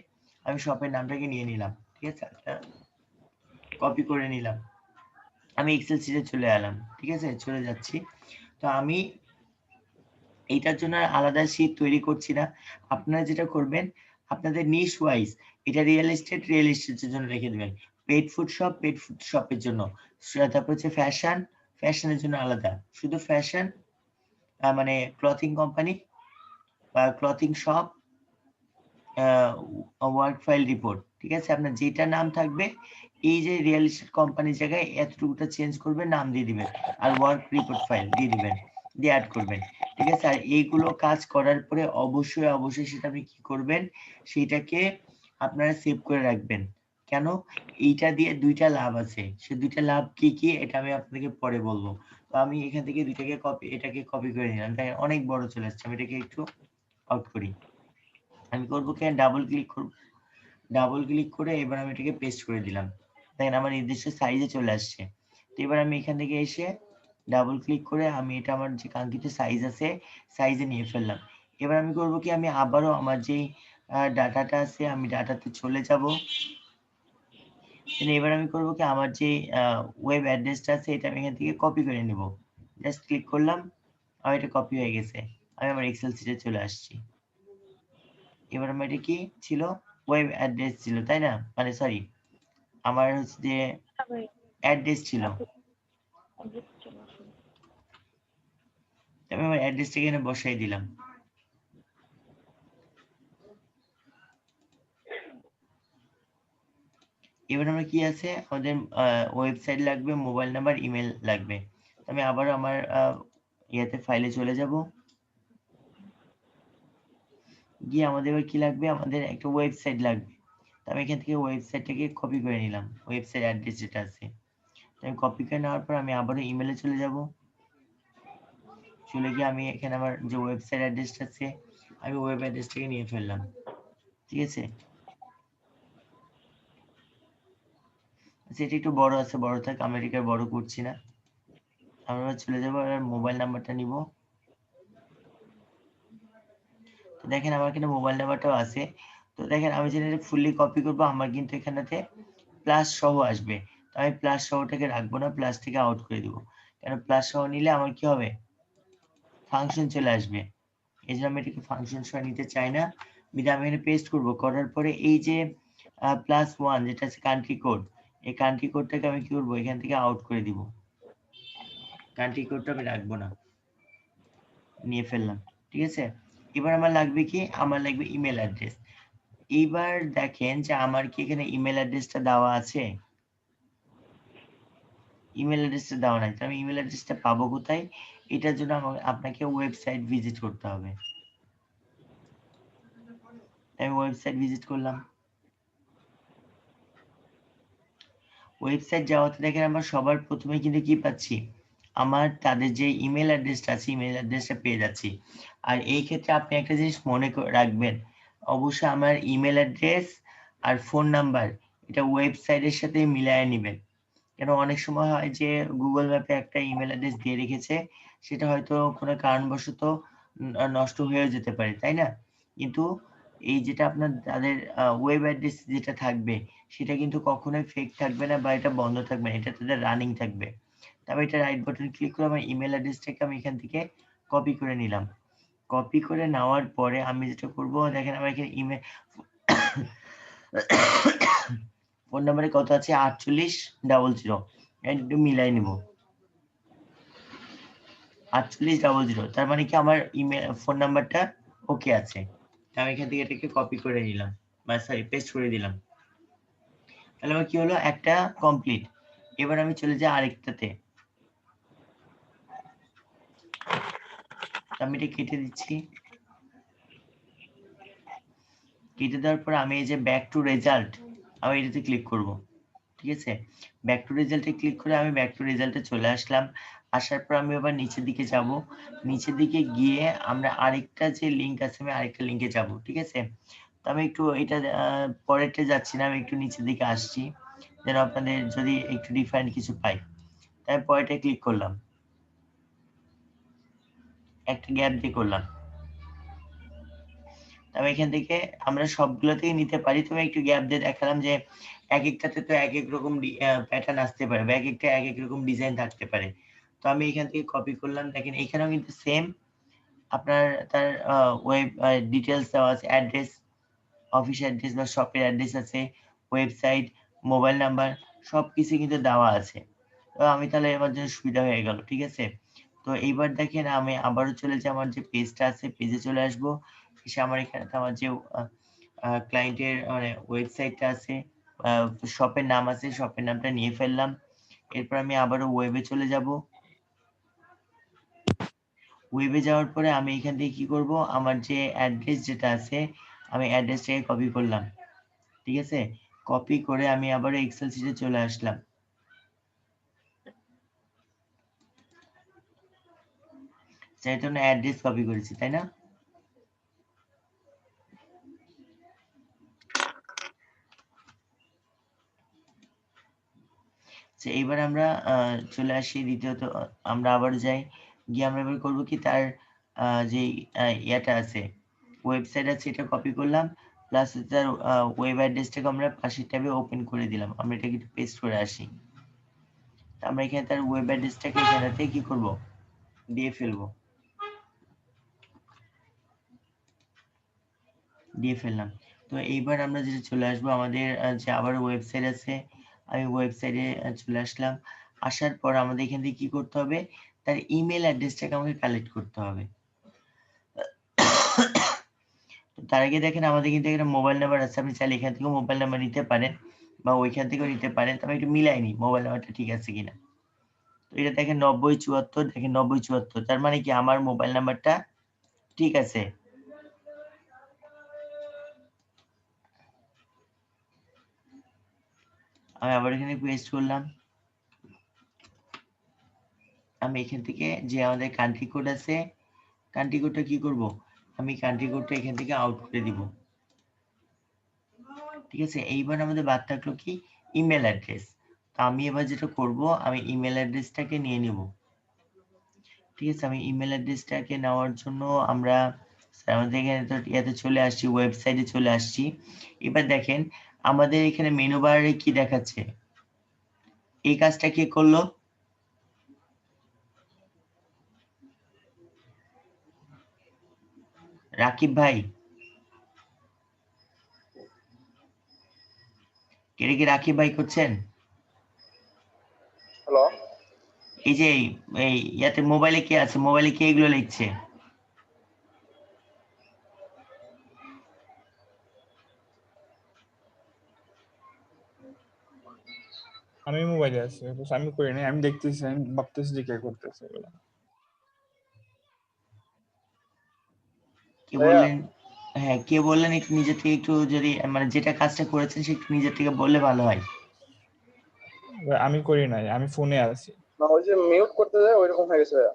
আমি শপের নামটাকে নিয়ে নিলাম। ঠিক আছে, কপি করে নিলাম, আমি এক্সেল শিটে চলে এলাম। ঠিক আছে, চলে যাচ্ছি। তো আমি এইটার জন্য আর আলাদা শীট তৈরি করছি না। আপনারা যেটা করবেন, আপনাদের নিশ ওয়াইজ এটা রিয়েল এস্টেটের জন্য রেখে দেবেন, পেড ফুড শপের জন্য, তারপর হচ্ছে ফ্যাশনের জন্য আলাদা, শুধু ফ্যাশন মানে ক্লথিং কোম্পানি বা clothing shop, work file report. ঠিক আছে, আপনার যেটা নাম থাকবে, এই যে রিয়েল এস্টেট কোম্পানির জায়গায় এতটুকুটা চেঞ্জ করবেন, নাম দিয়ে দিবেন, আর ওয়ার্ক রিপোর্ট ফাইল দিয়ে দিবেন, দিয়ে অ্যাড করবেন। ঠিক আছে, আর এইগুলো কাজ করার পরে অবশ্যই সেটা আপনি কি করবেন, সেইটাকে আপনারা সেভ করে রাখবেন। কেন, এইটা দিয়ে দুইটা লাভ আছে, সে দুইটা লাভ কি কি এটা আমি আপনাদেরকে পরে বলবো। তো আমি এখান থেকে এটাকে কপি করে নিলাম, তাই অনেক বড় চলে আসছে, আমি এটাকে একটু আউট করি। আমি করবো কি, ডাবল ক্লিক করে এবার আমি এটাকে পেস্ট করে দিলাম। দেখেন আমার নির্দিষ্ট সাইজে চলে আসছে। তো এবার আমি এখান থেকে এসে ডাবল ক্লিক করে আমি এটা আমার যে কাঙ্ক্ষিত সাইজ আছে সাইজে নিয়ে ফেললাম। এবার আমি করবো কি, আমি আবারও আমার যেই ডাটাটা আছে আমি ডাটাতে চলে যাব। এবার আমি করবো কি, আমার যে ওয়েব অ্যাড্রেসটা আছে এটা আমি এখান থেকে কপি করে নেব। জাস্ট ক্লিক করলাম, আমার এটা কপি হয়ে গেছে, আমি আমার এক্সেল শিটে চলে আসছি। এবার আমার এটা কি ছিল, ওয়েব অ্যাড্রেস ছিল তাই না, মানে সরি আমার হচ্ছে যে না ভাই, অ্যাড্রেস ছিল। address চলে আসুন। আমি আমার অ্যাড্রেসটা এখানে বসাই দিলাম। এবার আমরা কি আছে, আমাদের ওয়েবসাইট লাগবে, মোবাইল নাম্বার, ইমেল লাগবে। আমি আবার আমার ইয়াতে ফাইলে চলে যাব, গিয়ে আমাদের এবার কি লাগবে, আমাদের একটা ওয়েবসাইট লাগবে। আমি এখান থেকে ওয়েবসাইটটাকে কপি করে নিলাম, ওয়েবসাইট অ্যাড্রেস যেটা আছে। আমি কপি করে নেওয়ার পর আমি আবারও ইমেলে চলে যাব, চলে গিয়ে আমি এখানে আমার যে ওয়েবসাইট অ্যাড্রেসটা আছে আমি ওয়েব অ্যাড্রেসটাকে নিয়ে ফেললাম। ঠিক আছে, সেটা একটু বড় আছে, বড় থাক, আমি এটাকে বড় করছি না। আমরা চলে যাবো আর মোবাইল নাম্বারটা নিব। তো দেখেন আমার এখানে মোবাইল নাম্বারটাও আছে। তো দেখেন আমি যেটা ফুললি কপি করবো, আমার কিন্তু এখানেতে প্লাস সহ আসবে। তো আমি প্লাস সহটাকে রাখবো না, প্লাস থেকে আউট করে দিব। কেন, প্লাস সহ নিলে আমার কি হবে, ফাংশন চলে আসবে। এই জন্য আমি এটাকে ফাংশন সহ নিতে চাই না। বিধা আমি এখানে পেস্ট করবো, করার পরে এই যে +1 যেটা আছে কান্ট্রি কোড, এই কান্ট্রি কোডটাকে আমি কি করবো, এখান থেকে আউট করে দিব। কান্ট্রি কোডটা আমি রাখবো না, নিয়ে ফেললাম। ঠিক আছে, এবার আমার লাগবে কি, আমার লাগবে ইমেল অ্যাড্রেস। এইবার দেখেন যে আমার কি এখানে ইমেল অ্যাড্রেসটা দেওয়া আছে, ইমেল অ্যাড্রেসটা দেওয়া নাই। তো আমি ইমেল অ্যাড্রেসটা পাবো কোথায়, এটার জন্য আপনাকে ওয়েবসাইট ভিজিট করতে হবে। আমি ওয়েবসাইট ভিজিট করলাম, ওয়েবসাইট যাওয়াতে দেখেন আমরা সবার প্রথমে কিন্তু কি পাচ্ছি, আমার তাদের যে ইমেল অ্যাড্রেসটা আছে ইমেল অ্যাড্রেসটা পেয়ে যাচ্ছি। আর এই ক্ষেত্রে আপনি একটা জিনিস মনে রাখবেন, অবশ্যই আমার ইমেল অ্যাড্রেস আর ফোন নাম্বার এটা ওয়েবসাইটের সাথে মিলায় নেবেন। কেন অনেক সময় হয় যে গুগল ম্যাপে একটা ইমেল অ্যাড্রেস দিয়ে রেখেছে, সেটা হয়তো কোনো কারণবশত নষ্ট হয়ে যেতে পারে, তাই না? কিন্তু এই যেটা আপনার তাদের ওয়েব অ্যাড্রেস যেটা থাকবে সেটা কিন্তু কখনোই ফেক থাকবে না বা এটা বন্ধ থাকবে না, এটা তাদের রানিং থাকবে। তবে এটা রাইট বাটন ক্লিক করে আমার ইমেল অ্যাড্রেসটাকে আমি এখান থেকে কপি করে নিলাম। কপি করে নেওয়ার পরে আমি যেটা করব, দেখেন আমার এখানে ইমেল ফোন নাম্বারে কত আছে 4800, একটু মিলাই নিব 4800, তার মানে কি আমার ইমেল ফোন নাম্বারটা ওকে আছে। আমি এখান থেকে এটাকে কপি করে নিলাম বা সরি পেস্ট করে দিলাম। তাহলে আমার কি হলো, একটা কমপ্লিট। এবার আমি চলে যাই আরেকটাতে, আমি এটা কেটে দিচ্ছি। কেটে দেওয়ার পর আমি এই যে ব্যাক টু রেজাল্ট, আমি এটাতে ক্লিক করব। ঠিক আছে, ব্যাক টু রেজাল্টে ক্লিক করে আমি ব্যাক টু রেজাল্টে চলে আসলাম। আসার পর আমি আবার নিচের দিকে যাব, নিচের দিকে গিয়ে আমরা আরেকটা যে লিঙ্ক আছে আমি আরেকটা লিঙ্কে যাব। ঠিক আছে, তো আমি একটু এটা পরেরটা যাচ্ছি না, আমি একটু নিচের দিকে আসছি যেন আপনাদের যদি একটু ডিফারেন্ট কিছু পাই। তাই পরেরটা ক্লিক করলাম, একটা গ্যাপ দিয়ে করলাম। তবে এখান থেকে আমরা সবগুলো থেকে নিতে পারি, তবে একটু গ্যাপ দিয়ে দেখালাম যে এক একটাতে তো এক এক রকম প্যাটার্ন আসতে পারে বা এক একটা এক এক রকম ডিজাইন থাকতে পারে। তো আমি এখান থেকে কপি করলাম, দেখেন এখানেও কিন্তু সেম আপনার তার ওয়েব ডিটেলস দেওয়া আছে, অ্যাড্রেস, অফিস অ্যাড্রেস বা শপের অ্যাড্রেস আছে, ওয়েবসাইট, মোবাইল নাম্বার সবকিছু কিন্তু দেওয়া আছে। তো আমি তাহলে আমার জন্য সুবিধা হয়ে গেল। ঠিক আছে, তো এইবার দেখেন আমি আবারও চলে যাই, আমার যে পেজটা আছে পেজে চলে আসব। এসে আমার এখানে আমার যে ক্লায়েন্টের মানে ওয়েবসাইটটা আছে, শপের নাম আছে, শপের নামটা নিয়ে ফেললাম। এরপর আমি আবারও ওয়েবে চলে যাব। ওয়েবে যাওয়ার পরে আমি এখান থেকে কি করব, আমার যে অ্যাড্রেস যেটা আছে আমি অ্যাড্রেসটাকে কপি করলাম। ঠিক আছে, কপি করে আমি আবারও এক্সেল শিটে চলে আসলাম। সেটা না অ্যাড্রেস কপি করেছি, তাই না? এইবার আমরা চলে আসি দ্বিতীয়ত, আমরা আবার যাই, গিয়ে আমরা এবার করবো কি তার যে ইয়াটা আছে ওয়েবসাইট আছে এটা কপি করলাম, প্লাস তার ওয়েব অ্যাড্রেসটাকে আমরা পাশের ট্যাবে ওপেন করে দিলাম। আমরা এটাকে একটু পেস্ট করে আসি। আমরা এখানে তার ওয়েব অ্যাড্রেসটাকে এখানেতে কি করব, দিয়ে ফেলবো, দিয়ে ফেললাম। তো এইবার আমরা যেটা চলে আসবো আমাদের যে আবার ওয়েবসাইট আছে, আমি ওয়েবসাইটে চলে আসলাম। আসার পর আমাদের এখান থেকে কি করতে হবে, তার ইমেল অ্যাড্রেসটাকে আমাকে কালেক্ট করতে হবে। তার আগে দেখেন আমাদের কিন্তু এখানে মোবাইল নাম্বার আছে, আপনি চাইলে এখান থেকেও মোবাইল নাম্বার নিতে পারেন বা ওইখান থেকেও নিতে পারেন। তবে একটু মিলাইনি মোবাইল নাম্বারটা ঠিক আছে কিনা। তো এটা দেখেন 9074, দেখেন 9074, তার মানে কি আমার মোবাইল নাম্বারটা ঠিক আছে। আমি আবার এখানে পেস্ট করলাম। আমি এখান থেকে যে আমাদের কান্ট্রি কোড আছে, কান্ট্রি কোডটা কি করব, আমি কান্ট্রি কোডটা এখান থেকে আউট করে দিব। ঠিক আছে, এইবার আমাদের বাদ থাকলো কি ইমেল অ্যাড্রেস। তো আমি এবার যেটা করব, আমি ইমেল অ্যাড্রেসটাকে নিয়ে নিব। ঠিক আছে, আমি ইমেল অ্যাড্রেসটাকে নেওয়ার জন্য আমরা আমাদের এখানে তো ইয়াতে চলে আসছি, ওয়েবসাইটে চলে আসছি। এবার দেখেন আমাদের এখানে মেনু বারে কি দেখাচ্ছে, এই কাজটা কে করলো, রাকিব ভাই, কে কি রাকিব ভাই করছেন? হ্যালো, এই যে এই ইয়াতে মোবাইলে কে আছে, মোবাইলে কে এগুলো লিখছে? আমি মোবাইলে আছি, অথচ আমি করি নাই। আমি দেখতেছি, আমি ভাবতেছি যে কে করতেছে এগুলো। কে বললেন? হ্যাঁ, কে বললেন একটু নিজে থেকে একটু যদি মানে যেটা কাজটা করেছেন সে একটু নিজের থেকে বললে ভালো হয়। ভাই আমি করি নাই, আমি ফোনে আছি। না ওই যে মিউট করতে যায় ওইরকম হয়ে গেছে ভাইয়া।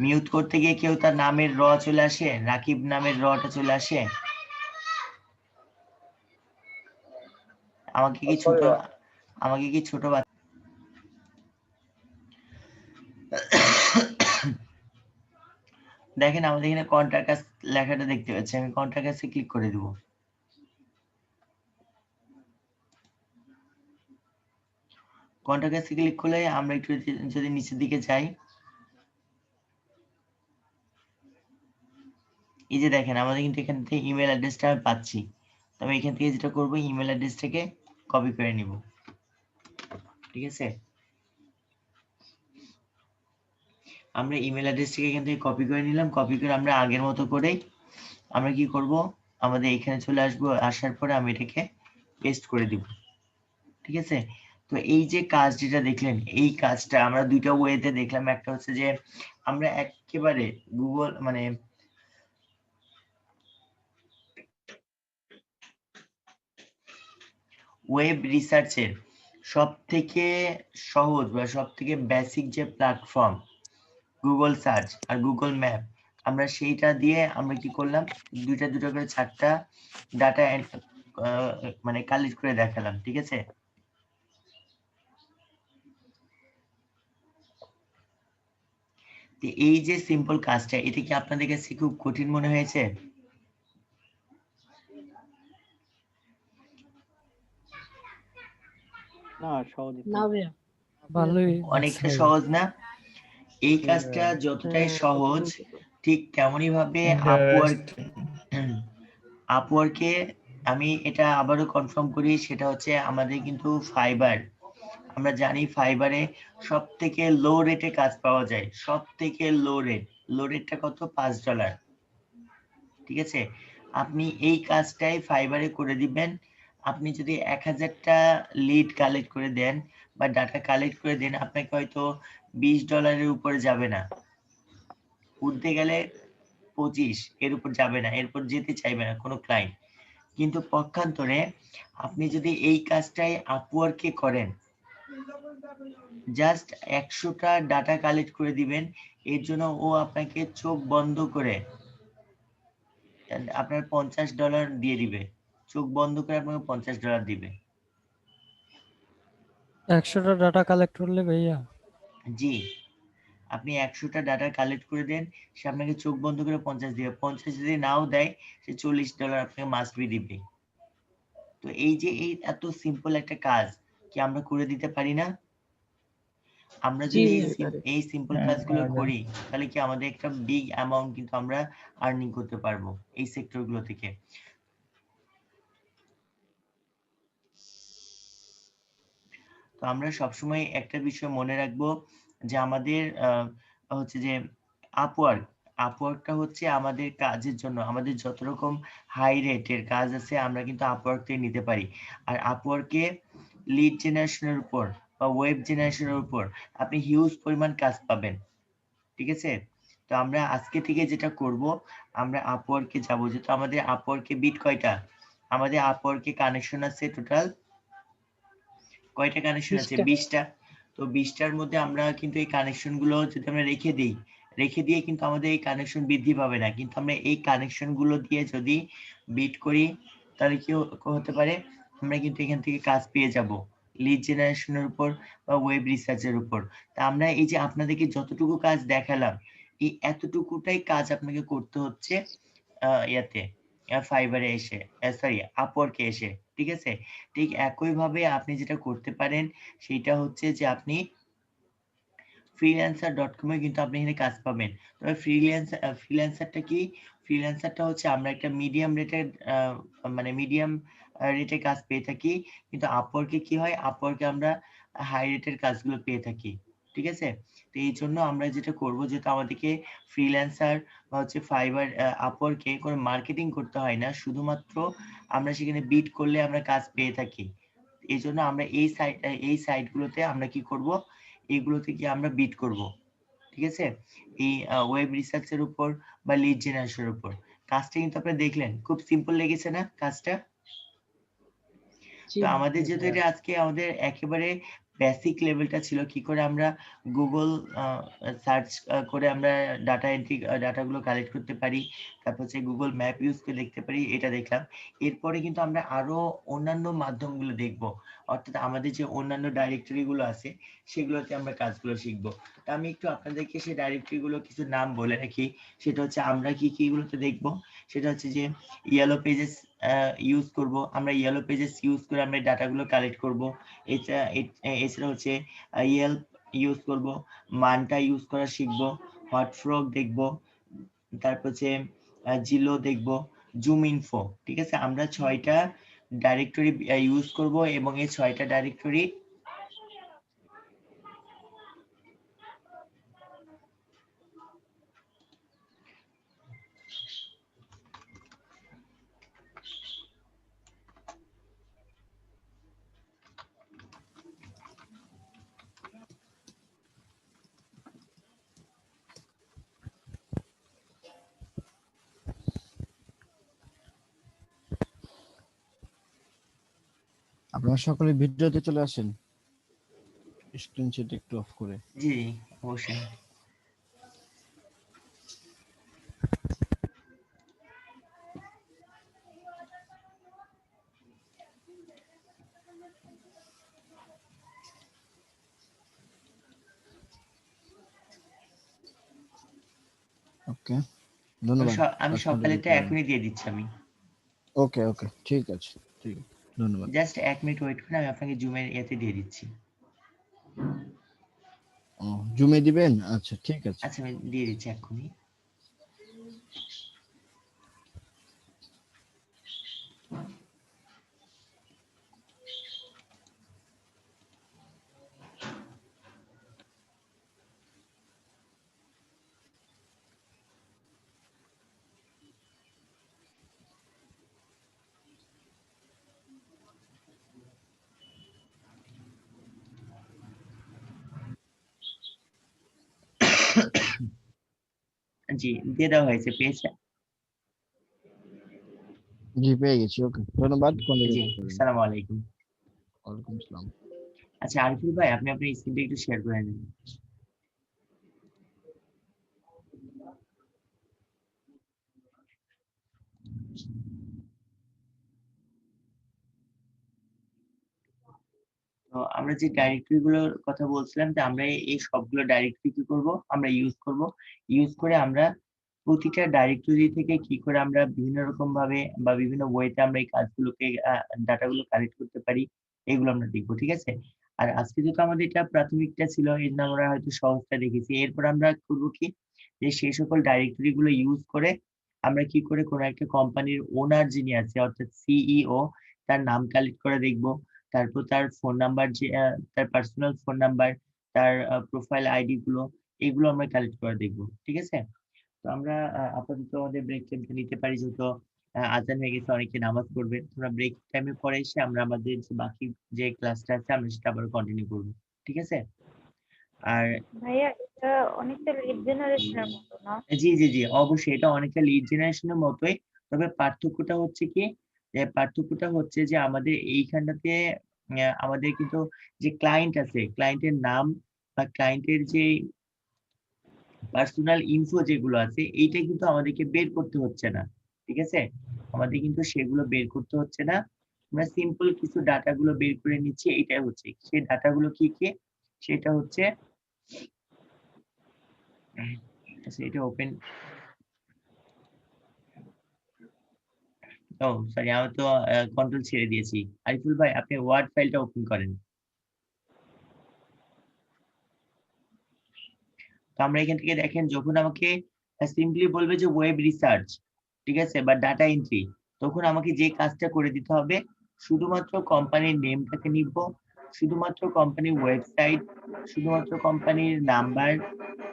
মিউট করতে গিয়ে কেউ তার নামের র চলে আসে, রাকিব নামের রটা চলে আসে। আমাকে কি ছোট সরি ভাইয়া। আমাকে কি ছোট বাচ্চা দেখেন আমাদের এখানে কন্ট্রাক্ট কাজ লেখাটা দেখতে পাচ্ছি, আমি কন্ট্রাক্ট কাজে ক্লিক করে দিব। কন্ট্রাক্ট কাজে ক্লিক করলে আমরা একটু যদি নিচের দিকে যাই, এই যে দেখেন আমাদের কিন্তু এখান থেকে ইমেল অ্যাড্রেসটা আমি পাচ্ছি। তো আমি এখান থেকে যেটা করব, ইমেল অ্যাড্রেসটাকে কপি করে নিব। ঠিক আছে, আমরা ইমেল অ্যাড্রেসটাকে এখান থেকে কপি করে নিলাম। কপি করে আমরা আগের মতো করেই আমরা কি করব, আমাদের এখানে চলে আসবো। আসার পরে আমি এটাকে পেস্ট করে দিব। ঠিক আছে, তো এই যে কাজ যেটা দেখলেন, এই কাজটা আমরা দুইটা ওয়েতে দেখলাম। একটা হচ্ছে যে আমরা একেবারে গুগল মানে ওয়েব রিসার্চের সব থেকে সহজ বা সব থেকে বেসিক যে প্ল্যাটফর্ম গুগল সার্চ আর গুগল ম্যাপ, আমরা সেইটা দিয়ে আমরা কি করলাম, দুইটা করে 4টা ডাটা মানে কালেক্ট করে দেখালাম। ঠিক আছে, তো এই যে সিম্পল কাজটা, এটা কি আপনাদের কাছে খুব কঠিন মনে হয়েছে? না সহজ না ভাইয়া ভালোই অনেকটা লাগছে। সহজ না? এই কাজটা যতটাই সহজ, ঠিক তেমনই ভাবে আপওয়ার্কে আমি এটা আবারও কনফার্ম করি, সেটা হচ্ছে আমাদের কিন্তু ফাইবার, আমরা জানি ফাইবারে সব থেকে লো রেটে কাজ পাওয়া যায়। সব থেকে লো রেটটা কত? $5। ঠিক আছে, আপনি এই কাজটাই ফাইবারে করে দিবেন। আপনি যদি 1000টা লিড কালেক্ট করে দেন বা ডাটা কালেক্ট করে দেন, আপনাকে হয়তো $20 উপরে যাবে না, উঠতে গেলে 25 এর উপর যাবে না, এরপর যেতে চাইবে না কোনো ক্লায়েন্ট। কিন্তু পক্ষান্তরে আপনি যদি এই কাজটাই আপওয়ার্কে করেন, জাস্ট 100টা ডাটা কালেক্ট করে দিবেন, এর জন্য ও আপনাকে চোখ বন্ধ করে আপনার $50 দিয়ে দিবে। চোখ বন্ধ করে আপনাকে $50 দিবে। 100টা ডাটা কালেক্ট করলে ভাইয়া? জি, আপনি 100টা ডাটা কালেক্ট করে দেন, সে আপনাকে চোখ বন্ধ করে 50 দিবে। 50 যদি নাও দেয়, সে $40 আপনাকে মাস্ট বি দিবে। তো এই যে এই এত সিম্পল একটা কাজ কি আমরা করে দিতে পারি না? আমরা জি যদি ভাইয়া পারি। এই সিম্পল হ্যাঁ, কাজগুলো পারা যায়। করি, তাহলে কি আমাদের একটা বিগ অ্যামাউন্ট কিন্তু আমরা আর্নিং করতে পারবো এই সেক্টরগুলো থেকে। তো আমরা সবসময় একটা বিষয় মনে রাখবো যে আমাদের হচ্ছে যে আপওয়ার্কটা হচ্ছে আমাদের কাজের জন্য, আমাদের যত রকম হাই রেটের কাজ আছে আমরা কিন্তু আপওয়ার্ক থেকে নিতে পারি। আর আপওয়ার্কে লিড জেনারেশনের উপর বা ওয়েব জেনারেশনের উপর আপনি হিউজ পরিমাণ কাজ পাবেন। ঠিক আছে, তো আমরা আজকে থেকে যেটা করব, আমরা আপওয়ার্কে যাব। যেহেতু আমাদের আপওয়ার্কে বিট কয়টা, আমাদের আপওয়ার্কে কানেকশন আছে টোটাল কয়টা কানেকশন আছে? 20টা। 20টা। তো 20টার মধ্যে আমরা কিন্তু এই কানেকশন গুলো যদি আমরা রেখে দিয়ে কিন্তু আমাদের এই কানেকশন বৃদ্ধি পাবে না, কিন্তু আমরা এই কানেকশন গুলো দিয়ে যদি বিট করি, তাহলে কি হতে পারে, আমরা কিন্তু এখান থেকে কাজ পেয়ে যাব লিড জেনারেশনের উপর বা ওয়েব রিসার্চের উপর। তা আমরা এই যে আপনাদেরকে যতটুকু কাজ দেখালাম, এই এতটুকুটাই কাজ আপনাকে করতে হচ্ছে ইয়াতে ফাইবারে এসে, সরি আপওয়ার্কে এসে। ঠিক আছে, ঠিক একইভাবে আপনি যেটা করতে পারেন সেটা হচ্ছে যে আপনি freelancer.com এ কিন্তু আপনি এখানে কাজ পাবেন। তবে ফ্রিল্যান্সারটা কি? ফ্রিল্যান্সারটা হচ্ছে আমরা একটা মিডিয়াম রেটের মানে মিডিয়াম রেটে কাজ পেয়ে থাকি, কিন্তু আপওয়ার্কে কি হয়, আপওয়ার্কে আমরা হাই রেটের কাজগুলো পেয়ে থাকি। ঠিক আছে, তো এই জন্য আমরা যেটা করব, যেহেতু আমাদেরকে ফ্রিল্যান্সার বা হচ্ছে ফাইবার আপওয়ার্কে কোনো মার্কেটিং করতে হয় না, শুধুমাত্র আমরা সেখানে বিড করলে আমরা কাজ পেয়ে থাকি। এই জন্য আমরা এই সাইটগুলোতে আমরা কি করব, এগুলো থেকে আমরা বিট করব। ঠিক আছে, এই ওয়েব রিসার্চের উপর বা লিড জেনারেশনের উপর। কাজটা কিন্তু আপনারা দেখলেন, খুব সিম্পল লেগেছে না কাজটা? জি তো আমাদের ভাইয়া। যেহেতু এটা আজকে আমাদের একেবারে বেসিক লেভেলটা ছিল কি করে আমরা গুগল সার্চ করে আমরা ডাটাগুলো কালেক্ট করতে পারি, তারপর হচ্ছে গুগল ম্যাপ ইউজ করে দেখতে পারি, এটা দেখলাম। এরপরে কিন্তু আমরা আরো অন্যান্য মাধ্যমগুলো দেখব, অর্থাৎ আমাদের যে অন্যান্য ডাইরেক্টরি গুলো আছে সেগুলোতে আমরা কাজগুলো শিখবো। তা আমি একটু আপনাদেরকে সেই ডাইরেক্টরি গুলো কিছু নাম বলে রাখি। সেটা হচ্ছে আমরা কি কি গুলোতে দেখবো, সেটা হচ্ছে যে ইয়েলো পেজেস ইউজ করব, আমরা ইয়েলো পেজেস ইউজ করে আমরা ডাটাগুলো কালেক্ট করব। এছাড়া হচ্ছে ইয়েল্প ইউজ করব, মানটা ইউজ করা শিখব, হটফ্রগ দেখব, তারপর হচ্ছে জিলো দেখব, জুম ইনফো। ঠিক আছে, আমরা 6টা ডাইরেক্টরি ইউজ করব এবং এই 6টা ডাইরেক্টরি আপনারা সকলে ভিডিওতে চলে আসেন, স্ক্রিন শেয়ার একটু অফ করে। জি অবশ্যই। ওকে, ধন্যবাদ। আমি 5 মিনিটের সকালেরটা ভিতরে। এখনই দিয়ে দিচ্ছি আমি। ওকে ওকে, ঠিক আছে, ঠিক আছে, ধন্যবাদ। জাস্ট 1 মিনিট ওয়েট করুন, আমি আপনাকে জুমের ইয়েতে দিয়ে দিচ্ছি। ও, জুমে দিবেন? আচ্ছা ঠিক আছে। আচ্ছা আমি দিয়ে দিচ্ছি এক্ষুনি। জি দিয়ে দেওয়া হয়েছে, পেয়েছে? জি পেয়ে গেছি, ওকে ধন্যবাদ। জি, কন্টিনিউ করুন। আসসালামু আলাইকুম। ওয়ালাইকুম আসসালাম। আচ্ছা আরিফুল ভাই, আপনি আপনার স্ক্রিনটা একটু শেয়ার করে নিন। তো আমরা যে ডাইরেক্টরি গুলোর কথা বলছিলাম, যে আমরা এই সবগুলো ডাইরেক্টরি কি করব, আমরা ইউজ করে আমরা প্রতিটা ডাইরেক্টরি থেকে কি করে আমরা বিভিন্ন রকম ভাবে বা বিভিন্ন ওয়েতে আমরা এই কাজগুলোকে ডাটাগুলো কালেক্ট করতে পারি, এগুলো আমরা দেখবো। ঠিক আছে, আর আজকে যেহেতু আমাদের এটা প্রাথমিকটা ছিল, এর জন্য আমরা হয়তো সহজটা দেখেছি। এরপর আমরা করবো কি, যে সেই সকল ডাইরেক্টরি গুলো ইউজ করে আমরা কি করে কোনো একটা কোম্পানির ওনার যিনি আছে, অর্থাৎ সিইও, তার নাম কালেক্ট করে দেখবো। তারপর তার ফোন নাম্বার, যে তার পার্সোনাল ফোন নাম্বার, তার প্রোফাইল আইডি গুলো, এগুলো আমরা কালেক্ট করে দেখবো। ঠিক আছে, তো আমরা আপাতত আমাদের ব্রেক টাইমটা নিতে পারি, যেহেতু আজান হয়ে গেছে, অনেকে নামাজ পড়বে। তোমরা ব্রেক টাইমের পরে এসে আমরা আমাদের যে বাকি যে ক্লাসটা আছে আমরা সেটা আবার কন্টিনিউ করবো। ঠিক আছে, আর ভাইয়া এটা অনেকটা লিড জেনারেশনের মতো না? জি জি জি অবশ্যই, এটা অনেকটা লিড জেনারেশনের মতোই। তবে পার্থক্যটা হচ্ছে কি, যে আমাদের এইখানটাতে আমাদের কিন্তু যে ক্লায়েন্ট আছে, ক্লায়েন্টের নাম বা ক্লায়েন্টের যে পার্সোনাল ইনফো যেগুলো আছে, এইটা কিন্তু আমাদেরকে বের করতে হচ্ছে না। ঠিক আছে, আমাদের কিন্তু সেগুলো বের করতে হচ্ছে না। আমরা সিম্পল কিছু ডাটা গুলো বের করে নিচ্ছি, এইটাই হচ্ছে সেই ডাটা গুলো কি কি, সেটা হচ্ছে আচ্ছা এটা ওপেন, ও সরি আমি তো কন্ট্রোল ছেড়ে দিয়েছি। আরিফুল ভাই আপনি ওয়ার্ড ফাইলটা ওপেন করেন। তো আমরা এখান থেকে দেখেন, যখন আমাকে সিম্পলি বলবে যে ওয়েব রিসার্চ, ঠিক আছে, বা ডাটা এন্ট্রি, তখন আমাকে যে কাজটা করে দিতে হবে, শুধুমাত্র কোম্পানির নেমটাকে নিব, শুধুমাত্র কোম্পানির ওয়েবসাইট, শুধুমাত্র কোম্পানির নাম্বার,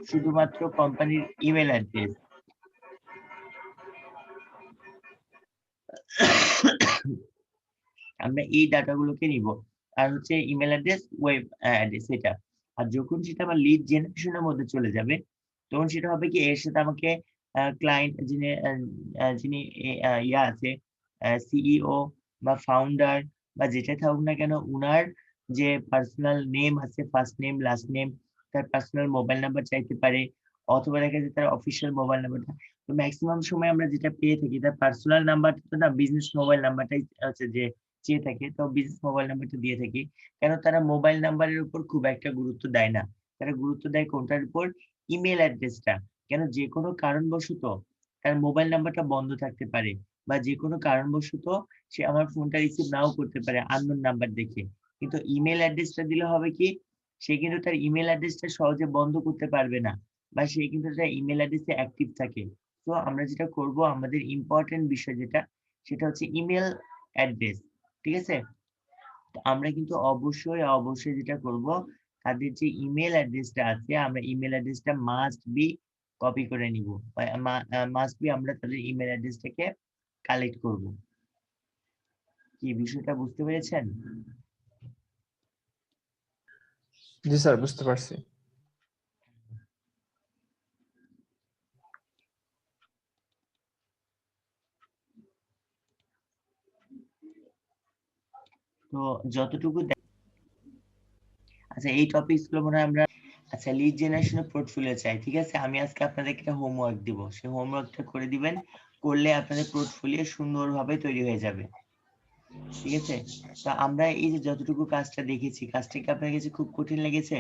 শুধুমাত্র কোম্পানির ইমেল অ্যাড্রেস, আমরা এই ডাটাগুলোকে নিব। আর হচ্ছে ইমেল অ্যাড্রেস, ওয়েব অ্যাড্রেস, এটা। আর যখন সেটা আমার লিড জেনারেশনের মধ্যে চলে যাবে, তখন সেটা হবে কি, এর সাথে আমাকে ক্লায়েন্ট যিনি ইয়া আছে, সিইও বা ফাউন্ডার বা যেটা থাকুক না কেন উনার যে পার্সোনাল নেম আছে, ফার্স্ট নেম, লাস্ট নেম, তার পার্সোনাল মোবাইল নাম্বার চাইতে পারে, অথবা দেখা যায় তার অফিসিয়াল মোবাইল নাম্বারটা। তো ম্যাক্সিমাম সময় আমরা যেটা পেয়ে থাকি তার পার্সোনাল নাম্বারটা না, বিজনেস মোবাইল নাম্বারটাই হচ্ছে যে চেয়ে থাকে, তো বিজনেস মোবাইল নাম্বারটা দিয়ে থাকি। কেন তারা মোবাইল নাম্বারের উপর খুব একটা গুরুত্ব দেয় না, তারা গুরুত্ব দেয় কোনটার উপর, ইমেল অ্যাড্রেসটা। কেন যে কোনো কারণবশত তার মোবাইল নাম্বারটা বন্ধ থাকতে পারে, বা যে কোনো কারণবশত সে আমার ফোনটা রিসিভ নাও করতে পারে আননোন নাম্বার দেখে, কিন্তু ইমেল অ্যাড্রেসটা দিলে হবে কি, সে কিন্তু তার ইমেল অ্যাড্রেসটা সহজে বন্ধ করতে পারবে না, বা সে কিন্তু তার ইমেল অ্যাড্রেসে অ্যাক্টিভ থাকে। তো আমরা যেটা করব, আমাদের ইম্পর্টেন্ট বিষয় যেটা, সেটা হচ্ছে ইমেল অ্যাড্রেস। ঠিক আছে, তো আমরা কিন্তু অবশ্যই যেটা করব, তাদের যে ইমেল অ্যাড্রেসটা আছে, আমরা ইমেল অ্যাড্রেসটা মাস্ট বি কপি করে নিব, মাস্ট বি আমরা তাদের ইমেল অ্যাড্রেসটাকে কালেক্ট করব। কি বিষয়টা বুঝতে পেরেছেন? জি স্যার, বুঝতে পারছি। তো যতটুকু আচ্ছা, এই টপিকস গুলো মনে হয় আমরা, আচ্ছা লিড জেনারেশনের পোর্টফোলিও চাই, ঠিক আছে, আমি আজকে আপনাদেরকে একটা হোমওয়ার্ক দিব, সেই হোমওয়ার্কটা করে দিবেন, করলে আপনাদের পোর্টফোলিও সুন্দরভাবে তৈরি হয়ে যাবে। ঠিক আছে, তো আমরা এই যে যতটুকু কাজটা দেখেছি, কাজটা কি আপনার কাছে খুব কঠিন লেগেছে?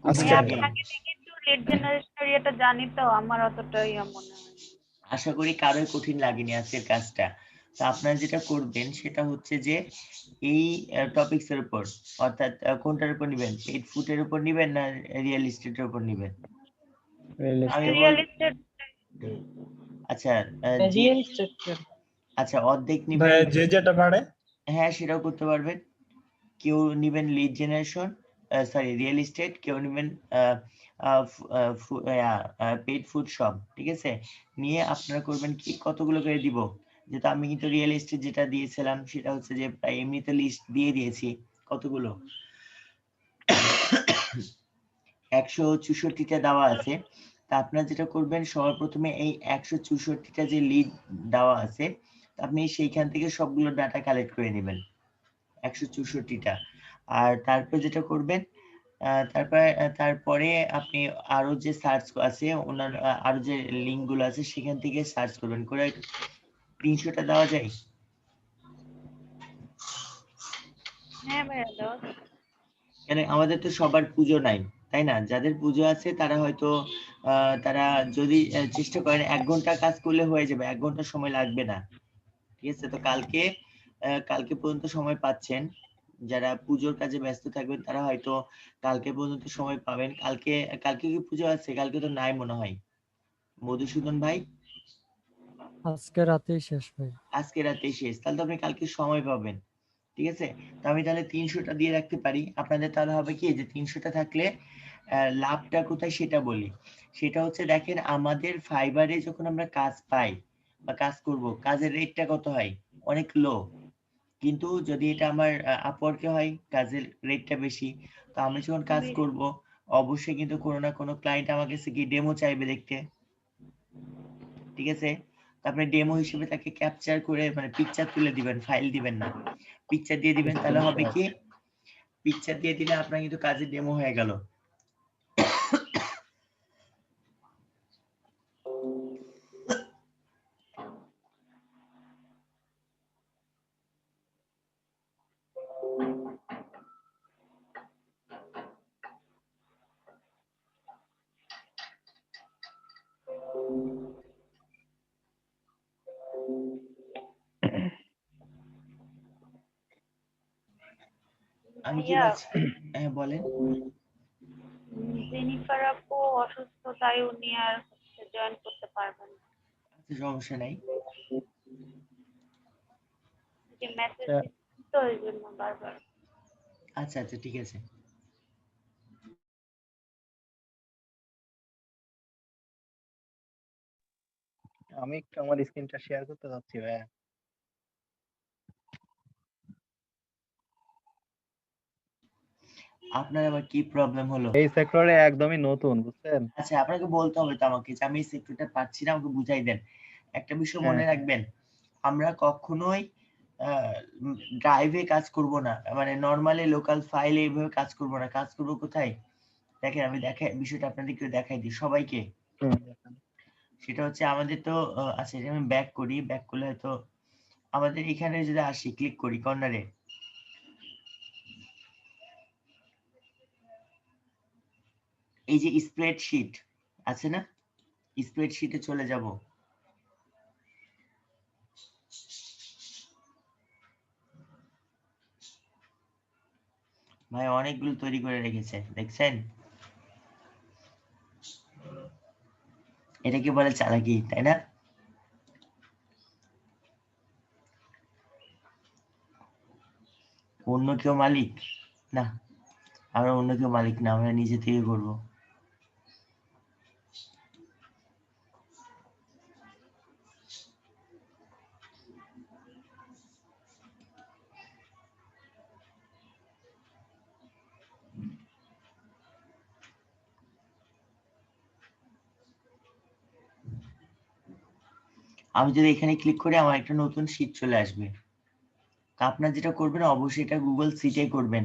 কঠিন আজকে লাগে? আগে থেকে একটু লিড জেনারেশনের ইয়েটা জানি তো, আমার অতটা ইয়ে মনে হয় না। আশা করি কারোই কঠিন লাগেনি আজকের কাজটা। তো আপনারা যেটা করবেন সেটা হচ্ছে যে এই টপিকস এর উপর, অর্থাৎ কোনটার উপর নিবেন, পেইড ফুডের উপর নিবেন না রিয়েল এস্টেটের উপর নিবেন? আমি রিয়েল বল, এস্টেট। আচ্ছা যে, রিয়েল এস্টেট। আচ্ছা অর্ধেক নিবেন, ভাই যে যেটা পারে। হ্যাঁ সেটাও করতে পারবেন। কেউ নিবেন lead generation, sorry real estate, কেউ নিবেন পেইড ফুড শপ। ঠিক আছে, নিয়ে আপনারা করবেন কি, কতগুলো করে দিব, যেটা আমি কিন্তু রিয়েল এস্টেট যেটা দিয়েছিলাম সেটা হচ্ছে যে প্রায় এমনিতে লিস্ট দিয়ে দিয়েছি, কতগুলো 164টা দেওয়া আছে। তা আপনারা যেটা করবেন, সবার প্রথমে এই 164টা যে লিড দেওয়া আছে, আপনি সেইখান থেকে সবগুলো ডাটা কালেক্ট করে নেবেন 164টা। আর তারপর যেটা করবেন, তারপরে আপনি আরো যে সার্চ আছে, ওনার আরো যে লিঙ্ক গুলো আছে সেখান থেকে সার্চ করবেন, করে 300টা দেওয়া যায়। হ্যাঁ ভাইয়া দাও। মানে আমাদের তো সবার পুজো নাই, তাই না? যাদের পুজো আছে তারা হয়তো তারা যদি চেষ্টা করেন 1 ঘন্টা কাজ করলে হয়ে যাবে, 1 ঘন্টা সময় লাগবে না। ঠিক আছে, তো কালকে পর্যন্ত সময় পাচ্ছেন, যারা পুজোর কাজে ব্যস্ত থাকবেন তারা হয়তো কালকে পর্যন্ত সময় পাবেন। কালকে কি পুজো আছে? কালকে তো নাই মনে হয়, মধুসূদন ভাই। আজকে রাতেই শেষ ভাই। আজকে রাতেই শেষ, তাহলে তো আপনি কালকে সময় পাবেন। ঠিক আছে, তো আমি তাহলে 300টা দিয়ে রাখতে পারি আপনাদের। তাহলে হবে কি, যে 300টা থাকলে লাভটা কোথায় সেটা বলি। সেটা হচ্ছে, দেখেন আমাদের ফাইবারে যখন আমরা কাজ পাই বা কাজ করব, কাজের রেটটা কত হয়? অনেক লো। কিন্তু যদি এটা আমার আপওয়ার্কে হয়, কাজের রেটটা বেশি। তো আমি যখন কাজ করব, অবশ্যই কিন্তু কোনো না কোনো ক্লায়েন্ট আমার কাছে কি ডেমো চাইবে দেখতে। ঠিক আছে, আপনি ডেমো হিসেবে তাকে ক্যাপচার করে, মানে পিকচার তুলে দিবেন, ফাইল দিবেন না, পিকচার দিয়ে দিবেন। তাহলে হবে কি, পিকচার দিয়ে দিলে আপনার কিন্তু কাজের ডেমো হয়ে গেল। আমি কি ভাইয়া, বলছি, হ্যাঁ বলেন। জেনিফার আপু অসুস্থ, তাই উনি আর জয়েন করতে পারবেন না। আচ্ছা, সমস্যা নাই। যে মেসেজ দিচ্ছি তো ওই জন্য বারবার। আচ্ছা আচ্ছা, ঠিক আছে। আমি একটু আমার স্ক্রিনটা শেয়ার করতে চাচ্ছি ভাইয়া। আপনার আবার কি প্রবলেম হলো? এই সেক্টরে একদমই নতুন, বুঝছেন? আচ্ছা, আপনাকে বলতে হবে তো আমাকে, যে আমি এই সেক্টরটা পাচ্ছি না, আমাকে বুঝাই দেন। একটা বিষয় হ্যাঁ মনে হ্যাঁ রাখবেন, আমরা কখনোই ড্রাইভে কাজ করব না, মানে নর্মালি লোকাল ফাইলে এইভাবে কাজ করব না, কাজ করব কোথায় দেখেন, আমি দেখাই বিষয়টা আপনাদেরকে দেখাই দিই সবাইকে। সেটা হচ্ছে আমাদের তো আচ্ছা, এটা আমি ব্যাক করি, ব্যাক করলে হয়তো আমাদের এখানে যদি আসি, ক্লিক করি কর্নারে, এই যে স্প্রেডশিট আছে না, স্প্রেডশিটে চলে যাব। ভাই অনেকগুলো তৈরি করে রেখেছে, দেখছেন? এটাকে বলে চালাকি, তাই না? অন্য কেউ মালিক না, আমরা অন্য কেউ মালিক না, আমরা নিজে থেকে করব। আমি যদি এখানে ক্লিক করি আমার একটা নতুন শীট চলে আসবে। আপনার যেটা করবেন অবশ্যই এটা গুগল শিটে করবেন।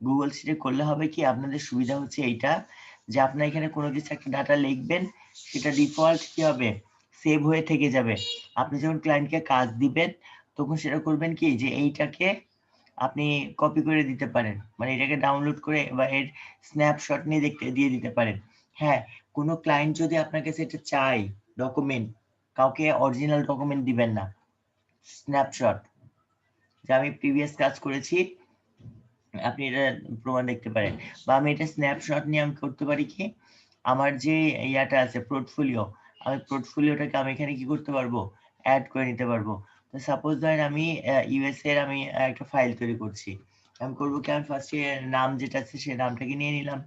গুগল শিটে করলে হবে কি, আপনাদের সুবিধা হচ্ছে এইটা যে আপনার এখানে কোনো কিছু একটা ডাটা লিখবেন, সেটা ডিফল্ট কি হবে, সেভ হয়ে থেকে যাবে। আপনি যখন ক্লায়েন্টকে কাজ দিবেন তখন সেটা করবেন কি, যে এইটাকে আপনি কপি করে দিতে পারেন, মানে এটাকে ডাউনলোড করে বা এর স্ন্যাপশট নিয়ে দিয়ে দিতে পারেন। হ্যাঁ, কোনো ক্লায়েন্ট যদি আপনার কাছে এটা চাই ডকুমেন্ট, কাউকে অরিজিনাল ডকুমেন্ট দিবেন না, স্ন্যাপশট, যে আমি প্রিভিয়াস কাজ করেছি আপনি এটা প্রমাণ দেখতে পারেন। বা আমি এটা স্ন্যাপশট নিয়ে আমি করতে পারি কি, আমার যে ইয়াটা আছে পোর্টফোলিও, আমি পোর্টফোলিওটাকে আমি এখানে কি করতে পারবো, অ্যাড করে নিতে পারবো। তো সাপোজ ধরেন আমি ইউএসএ এর আমি একটা ফাইল তৈরি করছি, আমি করবো কি, আমি ফার্স্টে নাম যেটা আছে সেই নামটাকে নিয়ে নিলাম,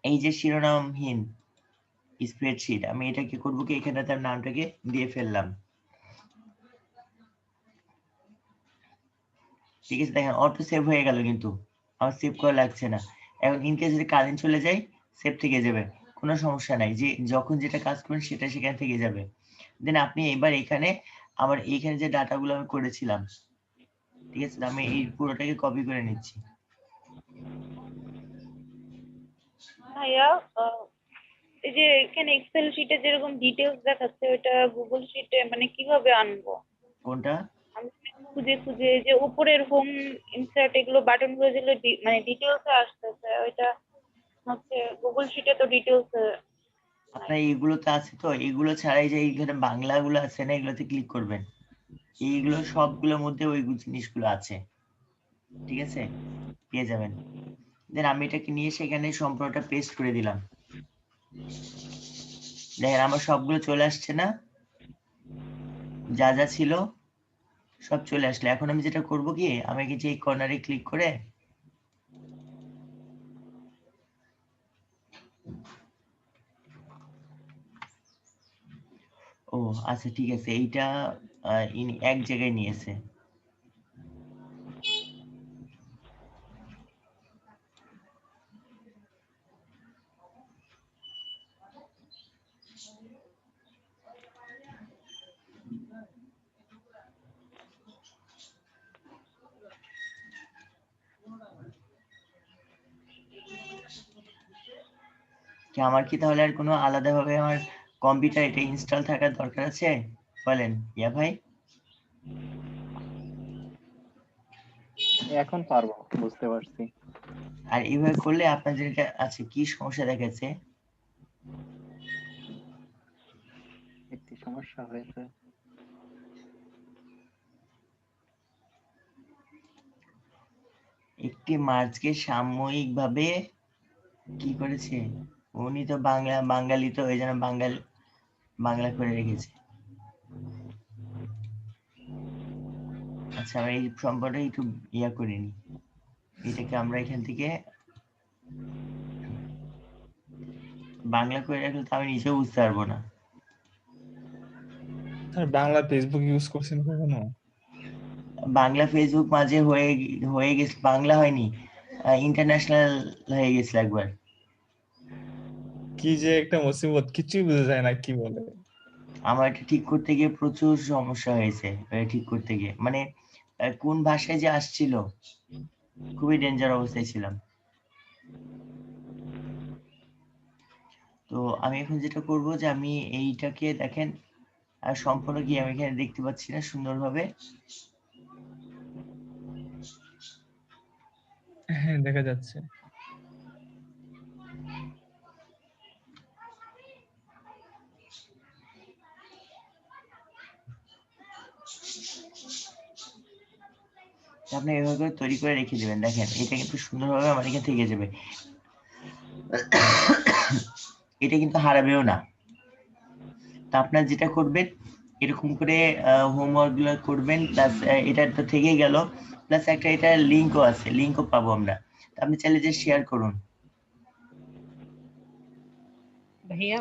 এই যে শিরোনামহীন স্প্রেডশিট, আমি এটাকে করবো কি, এখানে তার নামটাকে দিয়ে ফেললাম। ঠিক আছে, দেখেন অটো সেভ হয়ে গেল, কিন্তু আমার সেভ করা লাগছে না। এখন ইনকেস যদি কারেন্ট চলে যায়, সেভ থেকে যাবে, কোনো সমস্যা নাই, যে যখন যেটা কাজ করবেন সেটা সেখান থেকে যাবে। দেন আপনি এবার এখানে আমার এইখানে যে ডাটাগুলো আমি করেছিলাম, ঠিক আছে, আমি এই পুরোটাকে কপি করে নিচ্ছি। ভাইয়া এই যে এখানে এক্সেল শিটে যেরকম ডিটেলস দেখাচ্ছে, ওটা গুগল শিটে মানে কিভাবে আনবো? কোনটা? আমি খুঁজে খুঁজে যে উপরের হোম ইনসার্ট এগুলো বাটন গুলো যেগুলো মানে ডিটেলসে আসতেছে, ওইটা হচ্ছে গুগল শিটে তো ডিটেলস আপনার এইগুলো তো আছে, তো এইগুলো ছাড়াই যে এইখানে বাংলাগুলো আছে না, এগুলোতে ক্লিক করবেন, এইগুলো সবগুলোর মধ্যে ওই জিনিসগুলো আছে, ঠিক আছে, পেয়ে যাবেন। দেন আমি এটাকে নিয়ে সেখানে সম্পূর্ণটা পেস্ট করে দিলাম। দেখেন আমার সবগুলো চলে আসছে না, যা যা ছিল সব চলে আসলো। এখন আমি যেটা করব কি, আমি কি যে কর্নারে ক্লিক করে ও আচ্ছা ঠিক আছে, এইটা এক জায়গায় নিয়েছে। কি আমার কি তাহলে আর কোনো আলাদাভাবে আমার কম্পিউটার এটা ইনস্টল থাকার দরকার আছে, বলেন ইয়া ভাই? এখন পারবো, বুঝতে পারছি। আর এইভাবে করলে আপনার যেটা আছে, কি সমস্যা দেখাচ্ছে? একটি সমস্যা হয়েছে। একটি মার্চকে সাময়িকভাবে কি করেছে, উনি তো বাঙালি, তো এই জন্য বাংলা করে রেখেছে। আচ্ছা, আমরা এই সম্পর্কে একটু ইয়া করিনি, এটাকে আমরা এখান থেকে বাংলা করে রাখলে তো আমি নিজেও বুঝতে পারবো না। বাংলা ফেসবুক ইউজ করছেন কখনো? বাংলা ফেসবুক মাঝে হয়ে গেছে, বাংলা হয়নি, ইন্টারন্যাশনাল হয়ে গেছিল একবার। কি যে একটা মুসিবত, কিছুই বোঝা যায় না কি বলে। আমার এটা ঠিক করতে গিয়ে প্রচুর সমস্যা হয়েছে, এটা ঠিক করতে গিয়ে মানে কোন ভাষায় যে আসছিল, খুবই ডেঞ্জার অবস্থায় ছিলাম। তো আমি এখন যেটা করব যে আমি এইটাকে দেখেন আর সম্পূর্ণ কি আমি এখানে দেখতে পাচ্ছি না সুন্দরভাবে। হ্যাঁ দেখা যাচ্ছে। আপনি এভাবে করে তৈরি করে রেখে দেবেন, দেখেন এটা কিন্তু সুন্দরভাবে আমার এখানে থেকে যাবে, এটা কিন্তু হারাবেও না। তা আপনার যেটা করবেন এরকম করে হোমওয়ার্ক গুলো করবেন, প্লাস এটা তো থেকেই গেল, প্লাস একটা এটা লিংকও আছে, লিংকও পাবো আমরা। তা আপনি চাইলে যে শেয়ার করুন। ভাইয়া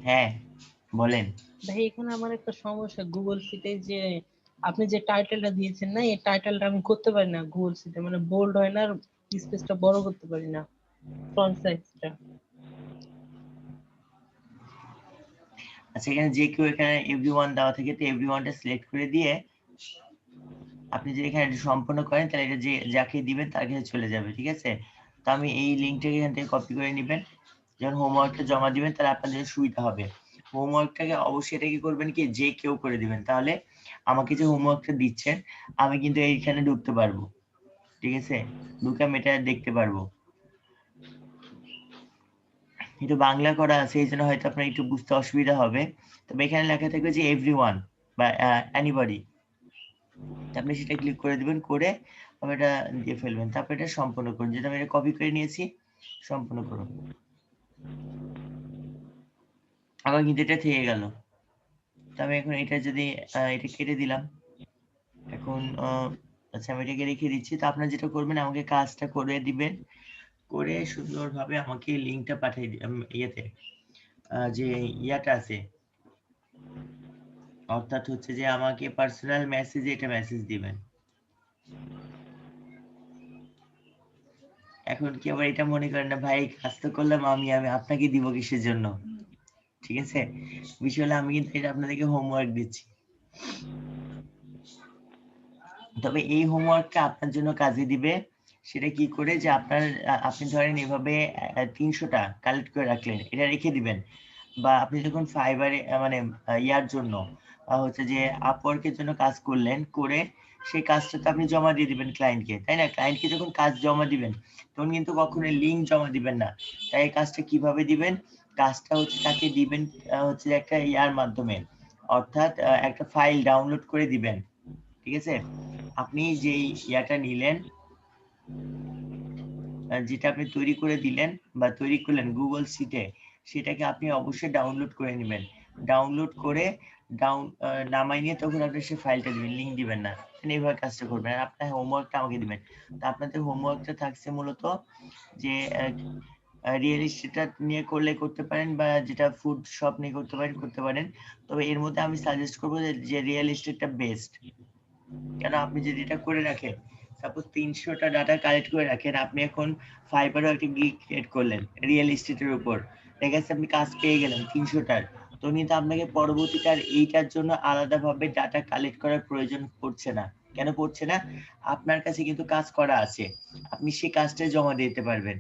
হ্যাঁ বলেন। ভাই এখানে আমার একটা সমস্যা, গুগল শিটে যে আপনি যে টাইটেলটা দিয়েছেন না, এই টাইটেলটা আমি করতে পারি না গুগল শিটে, মানে বোল্ড হয় না আর স্পেসটা বড় করতে পারি না, ফন্ট সাইজটা। আচ্ছা এখানে যে কেউ এখানে এভরিওয়ান দেওয়া থেকে, তো এভরিওয়ানটা সিলেক্ট করে দিয়ে আপনি যদি এখানে এটা সম্পূর্ণ করেন তাহলে এটা যে যাকে দিবেন তার কাছে চলে যাবে, ঠিক আছে? তো আমি এই লিঙ্কটাকে এখান থেকে কপি করে নেবেন, যখন হোমওয়ার্কটা জমা দিবেন তাহলে আপনাদের সুবিধা হবে। হোমওয়ার্কটাকে অবশ্যই এটা কি করবেন কি যে কেউ করে দিবেন, তাহলে আমাকে যে হোমওয়ার্কটা দিচ্ছেন আমি কিন্তু এইখানে ঢুকতে পারবো, ঠিক আছে? ঢুকে আমি এটা দেখতে পারবো। কিন্তু বাংলা করা আছে এই জন্য হয়তো আপনার একটু বুঝতে অসুবিধা হবে, তবে এখানে লেখা থাকবে যে এভরিওয়ান বা এনিবডি, আপনি সেটা ক্লিক করে দিবেন, করে আপনি এটা দিয়ে ফেলবেন, তারপর এটা সম্পূর্ণ করুন, যেটা আমি এটা কপি করে নিয়েছি সম্পূর্ণ করুন। আবার কিন্তু এটা থেকে গেল। তো আমি এখন এটা যদি এটা কেটে দিলাম, এখন আচ্ছা আমি এটাকে রেখে দিচ্ছি। তো আপনারা যেটা করবেন আমাকে কাজটা করে দিবেন, করে সুন্দরভাবে আমাকে লিঙ্কটা পাঠিয়ে ইয়েতে যে ইয়াটা আছে, অর্থাৎ হচ্ছে যে আমাকে পার্সোনাল মেসেজে এটা মেসেজ দিবেন। এখন কি আবার এটা মনে করেন না ভাই কাজ তো করলাম আমি আপনাকে দিব কিসের জন্য, ঠিক আছে? বিষয় হলো আমি কিন্তু এটা আপনাদেরকে হোমওয়ার্ক দিচ্ছি, তবে এই হোমওয়ার্কটা আপনার জন্য কাজে দিবে। সেটা কি করে যে আপনি ধরেন এভাবে 300টা কালেক্ট করে রাখলেন, এটা রেখে দিবেন, বা আপনি যখন ফাইবারে মানে ইয়ার জন্য হচ্ছে যে আপওয়ার্কের জন্য কাজ করলেন, করে সেই কাজটা তো আপনি জমা দিয়ে দিবেন ক্লায়েন্টকে, তাই না? ক্লায়েন্টকে যখন কাজ জমা দিবেন তখন কিন্তু কখনোই লিঙ্ক জমা দিবেন না। তাই এই কাজটা কিভাবে দিবেন, কাজটা হচ্ছে তাকে দিবেন হচ্ছে একটা ইয়ার মাধ্যমে, অর্থাৎ একটা ফাইল ডাউনলোড করে দিবেন, ঠিক আছে? আপনি যেই ইয়াটা নিলেন, যেটা আপনি তৈরি করে দিলেন বা তৈরি করলেন গুগল শিটে, সেটাকে আপনি অবশ্যই ডাউনলোড করে নেবেন। ডাউনলোড করে নামাই নিয়ে তখন আপনি সেই ফাইলটা দিবেন, লিংক দিবেন না। এইভাবে কাজটা করবেন, আর আপনার হোমওয়ার্কটা আমাকে দিবেন। তো আপনাদের হোমওয়ার্কটা থাকছে মূলত যে রিয়েল এস্টেটটা নিয়ে করলে করতে পারেন, বা যেটা ফুড শপ নিয়ে করতে পারেন। তবে এর মধ্যে আমি সাজেস্ট করবো যে রিয়েল এস্টেটটা বেস্ট। কেন আপনি যদি এটা করে রাখেন, সাপোজ 300টা ডাটা কালেক্ট করে রাখেন, আপনি এখন ফাইবারও একটা গিগ ক্রিয়েট করলেন রিয়েল এস্টেটের উপর, দেখা যাচ্ছে আপনি কাজ পেয়ে গেলেন 300টার, তো কিন্তু আপনাকে পরবর্তীতে আর এইটার জন্য আলাদাভাবে ডাটা কালেক্ট করার প্রয়োজন পড়ছে না। কেন পড়ছে না? আপনার কাছে কিন্তু কাজ করা আছে, আপনি সেই কাজটা জমা দিতে পারবেন।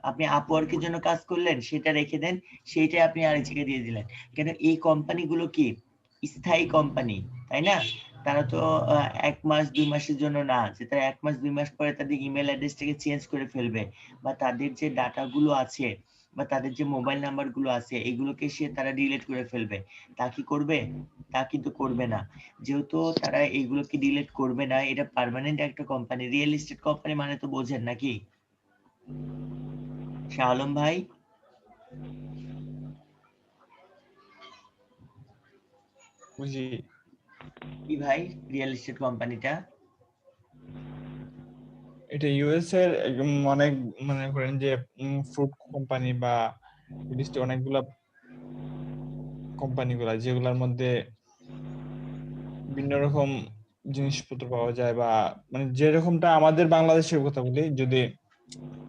আপনি আপওয়ার্কের জন্য কাজ করলেন, সেটা রেখে দেন, সেইটাই আপনি আরেক জায়গায় দিয়ে দিলেন। কেন এই কোম্পানিগুলো কি স্থায়ী কোম্পানি, তাই না? তারা তো 1 মাস 2 মাসের জন্য না, যে তারা 1 মাস 2 মাস পরে তাদের ইমেল অ্যাড্রেসটাকে চেঞ্জ করে ফেলবে, বা তাদের যে ডাটা গুলো আছে বা তাদের যে মোবাইল নাম্বার গুলো আছে এগুলোকে তারা ডিলিট করে ফেলবে। তা কি করবে? তা কিন্তু করবে না। যেহেতু তারা এগুলোকে ডিলিট করবে না, এটা পার্মানেন্ট একটা কোম্পানি, রিয়েল এস্টেট কোম্পানি মানে তো বোঝেন নাকি শাহ আলম ভাই? বুঝি। কি ভাই রিয়েল এস্টেট কোম্পানিটা? এটা ইউএস এর অনেক মনে করেন যে ফুড কোম্পানি বা অনেকগুলা কোম্পানিগুলা যেগুলোর মধ্যে বিভিন্ন রকম জিনিসপত্র পাওয়া যায়, বা মানে যেরকমটা আমাদের বাংলাদেশের কথা বলি, যদি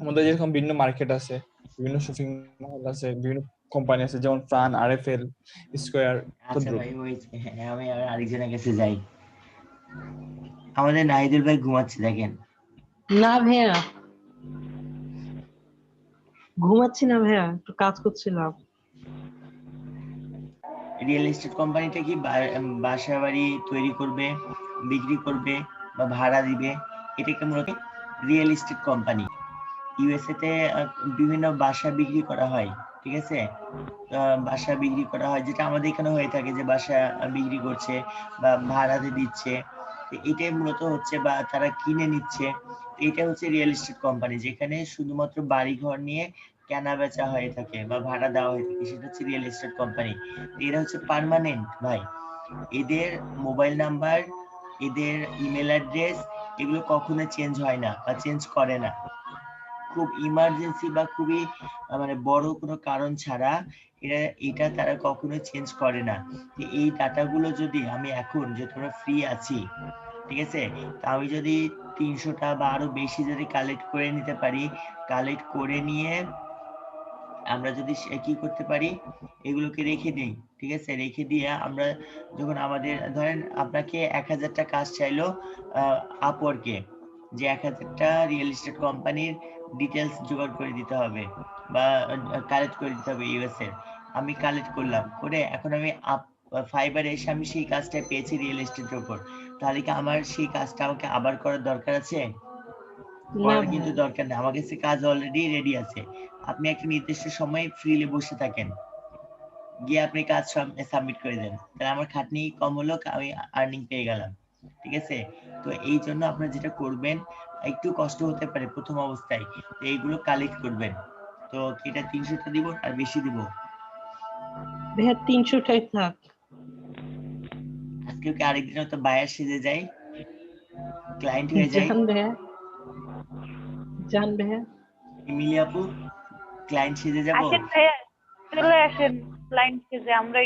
আমাদের যেরকম বিভিন্ন মার্কেট আছে, বিভিন্ন শপিং মল আছে, বিভিন্ন কোম্পানি আছে যেমন প্রাণ, আরএফএল, স্কয়ার, আচ্ছা তদ্রুপ। ভাই হয়েছে, হ্যাঁ আমি আর আরেকজনের কাছে যাই। আমাদের নাহিদুল ভাই ঘুমাচ্ছে দেখেন। না ভাইয়া, ঘুমাচ্ছি না ভাইয়া, একটু কাজ করছিলাম। রিয়েল এস্টেট কোম্পানিটা কি বাসা বাড়ি তৈরি করবে, বিক্রি করবে বা ভাড়া দিবে, এটাকে মূলত রিয়েল এস্টেট কোম্পানি। ইউএসএ তে বিভিন্ন বাসা বিক্রি করা হয়, ঠিক আছে? বাসা বিক্রি করা হয়, যেটা আমাদের এখানে হয়ে থাকে যে বাসা বিক্রি করছে বা ভাড়াতে দিচ্ছে, তো এটাই মূলত হচ্ছে, বা তারা কিনে নিচ্ছে। এটা হচ্ছে রিয়েল এস্টেট কোম্পানি, যেখানে শুধুমাত্র বাড়ি ঘর নিয়ে কেনা বেচা হয়ে থাকে বা ভাড়া দেওয়া হয়ে থাকে, সেটা হচ্ছে রিয়েল এস্টেট কোম্পানি। এরা হচ্ছে পার্মানেন্ট ভাই। এদের মোবাইল নাম্বার, এদের ইমেল অ্যাড্রেস, এগুলো কখনো চেঞ্জ হয় না বা চেঞ্জ করে না। খুব ইমার্জেন্সি বা খুবই মানে বড় কোনো কারণ ছাড়া এটা তারা কখনো চেঞ্জ করে না। তো এই ডাটাগুলো যদি আমি এখন যে তোমরা ফ্রি আছি, ঠিক আছে, তা আমি যদি 300টা বা আরো বেশি যদি কালেক্ট করে নিতে পারি, কালেক্ট করে নিয়ে আমরা যদি কি করতে পারি, এগুলোকে রেখে দিই, ঠিক আছে? রেখে দিয়ে আমরা যখন আমাদের ধরেন আপনাকে 1000টা কাজ চাইলো আপওয়ার্কে, যে 1000টা রিয়েল এস্টেট কোম্পানির ডিটেলস জোগাড় করে দিতে হবে বা কালেক্ট করে দিতে হবে ইউএস এর। আমি কালেক্ট করলাম, করে এখন আমি ফাইবারে এসে আমি সেই কাজটা পেয়েছি রিয়েল এস্টেটের উপর, তাহলে কি আমার সেই কাজটা আমাকে আবার করার দরকার আছে? না করার ভাইয়া, কিন্তু দরকার নেই, আমার কাছে কাজ অলরেডি রেডি আছে। আপনি একটা নির্দিষ্ট সময় ফ্রিলি বসে থাকেন, গিয়ে আপনি কাজ সাবমিট করে দেন, তাহলে আমার খাটনি কম হলো, আমি আর্নিং পেয়ে গেলাম, ঠিক আছে? তো এই জন্য আপনারা যেটা করবেন, একটু কষ্ট হতে পারে প্রথম অবস্থায়, তো এইগুলো কালেক্ট করবেন। তো এটা 300টা দিব আর বেশি দিব? ভাইয়া 300টাই থাক। আজকে কি আরেকদিনও তো বায়ার সেজে যাই, ক্লায়েন্ট হয়ে যাই? জান ভাইয়া, জান ভাইয়া। মিলি আপু, ক্লায়েন্ট সেজে যাব? আসেন ভাইয়া, চলে আসেন ক্লায়েন্ট যে আমরা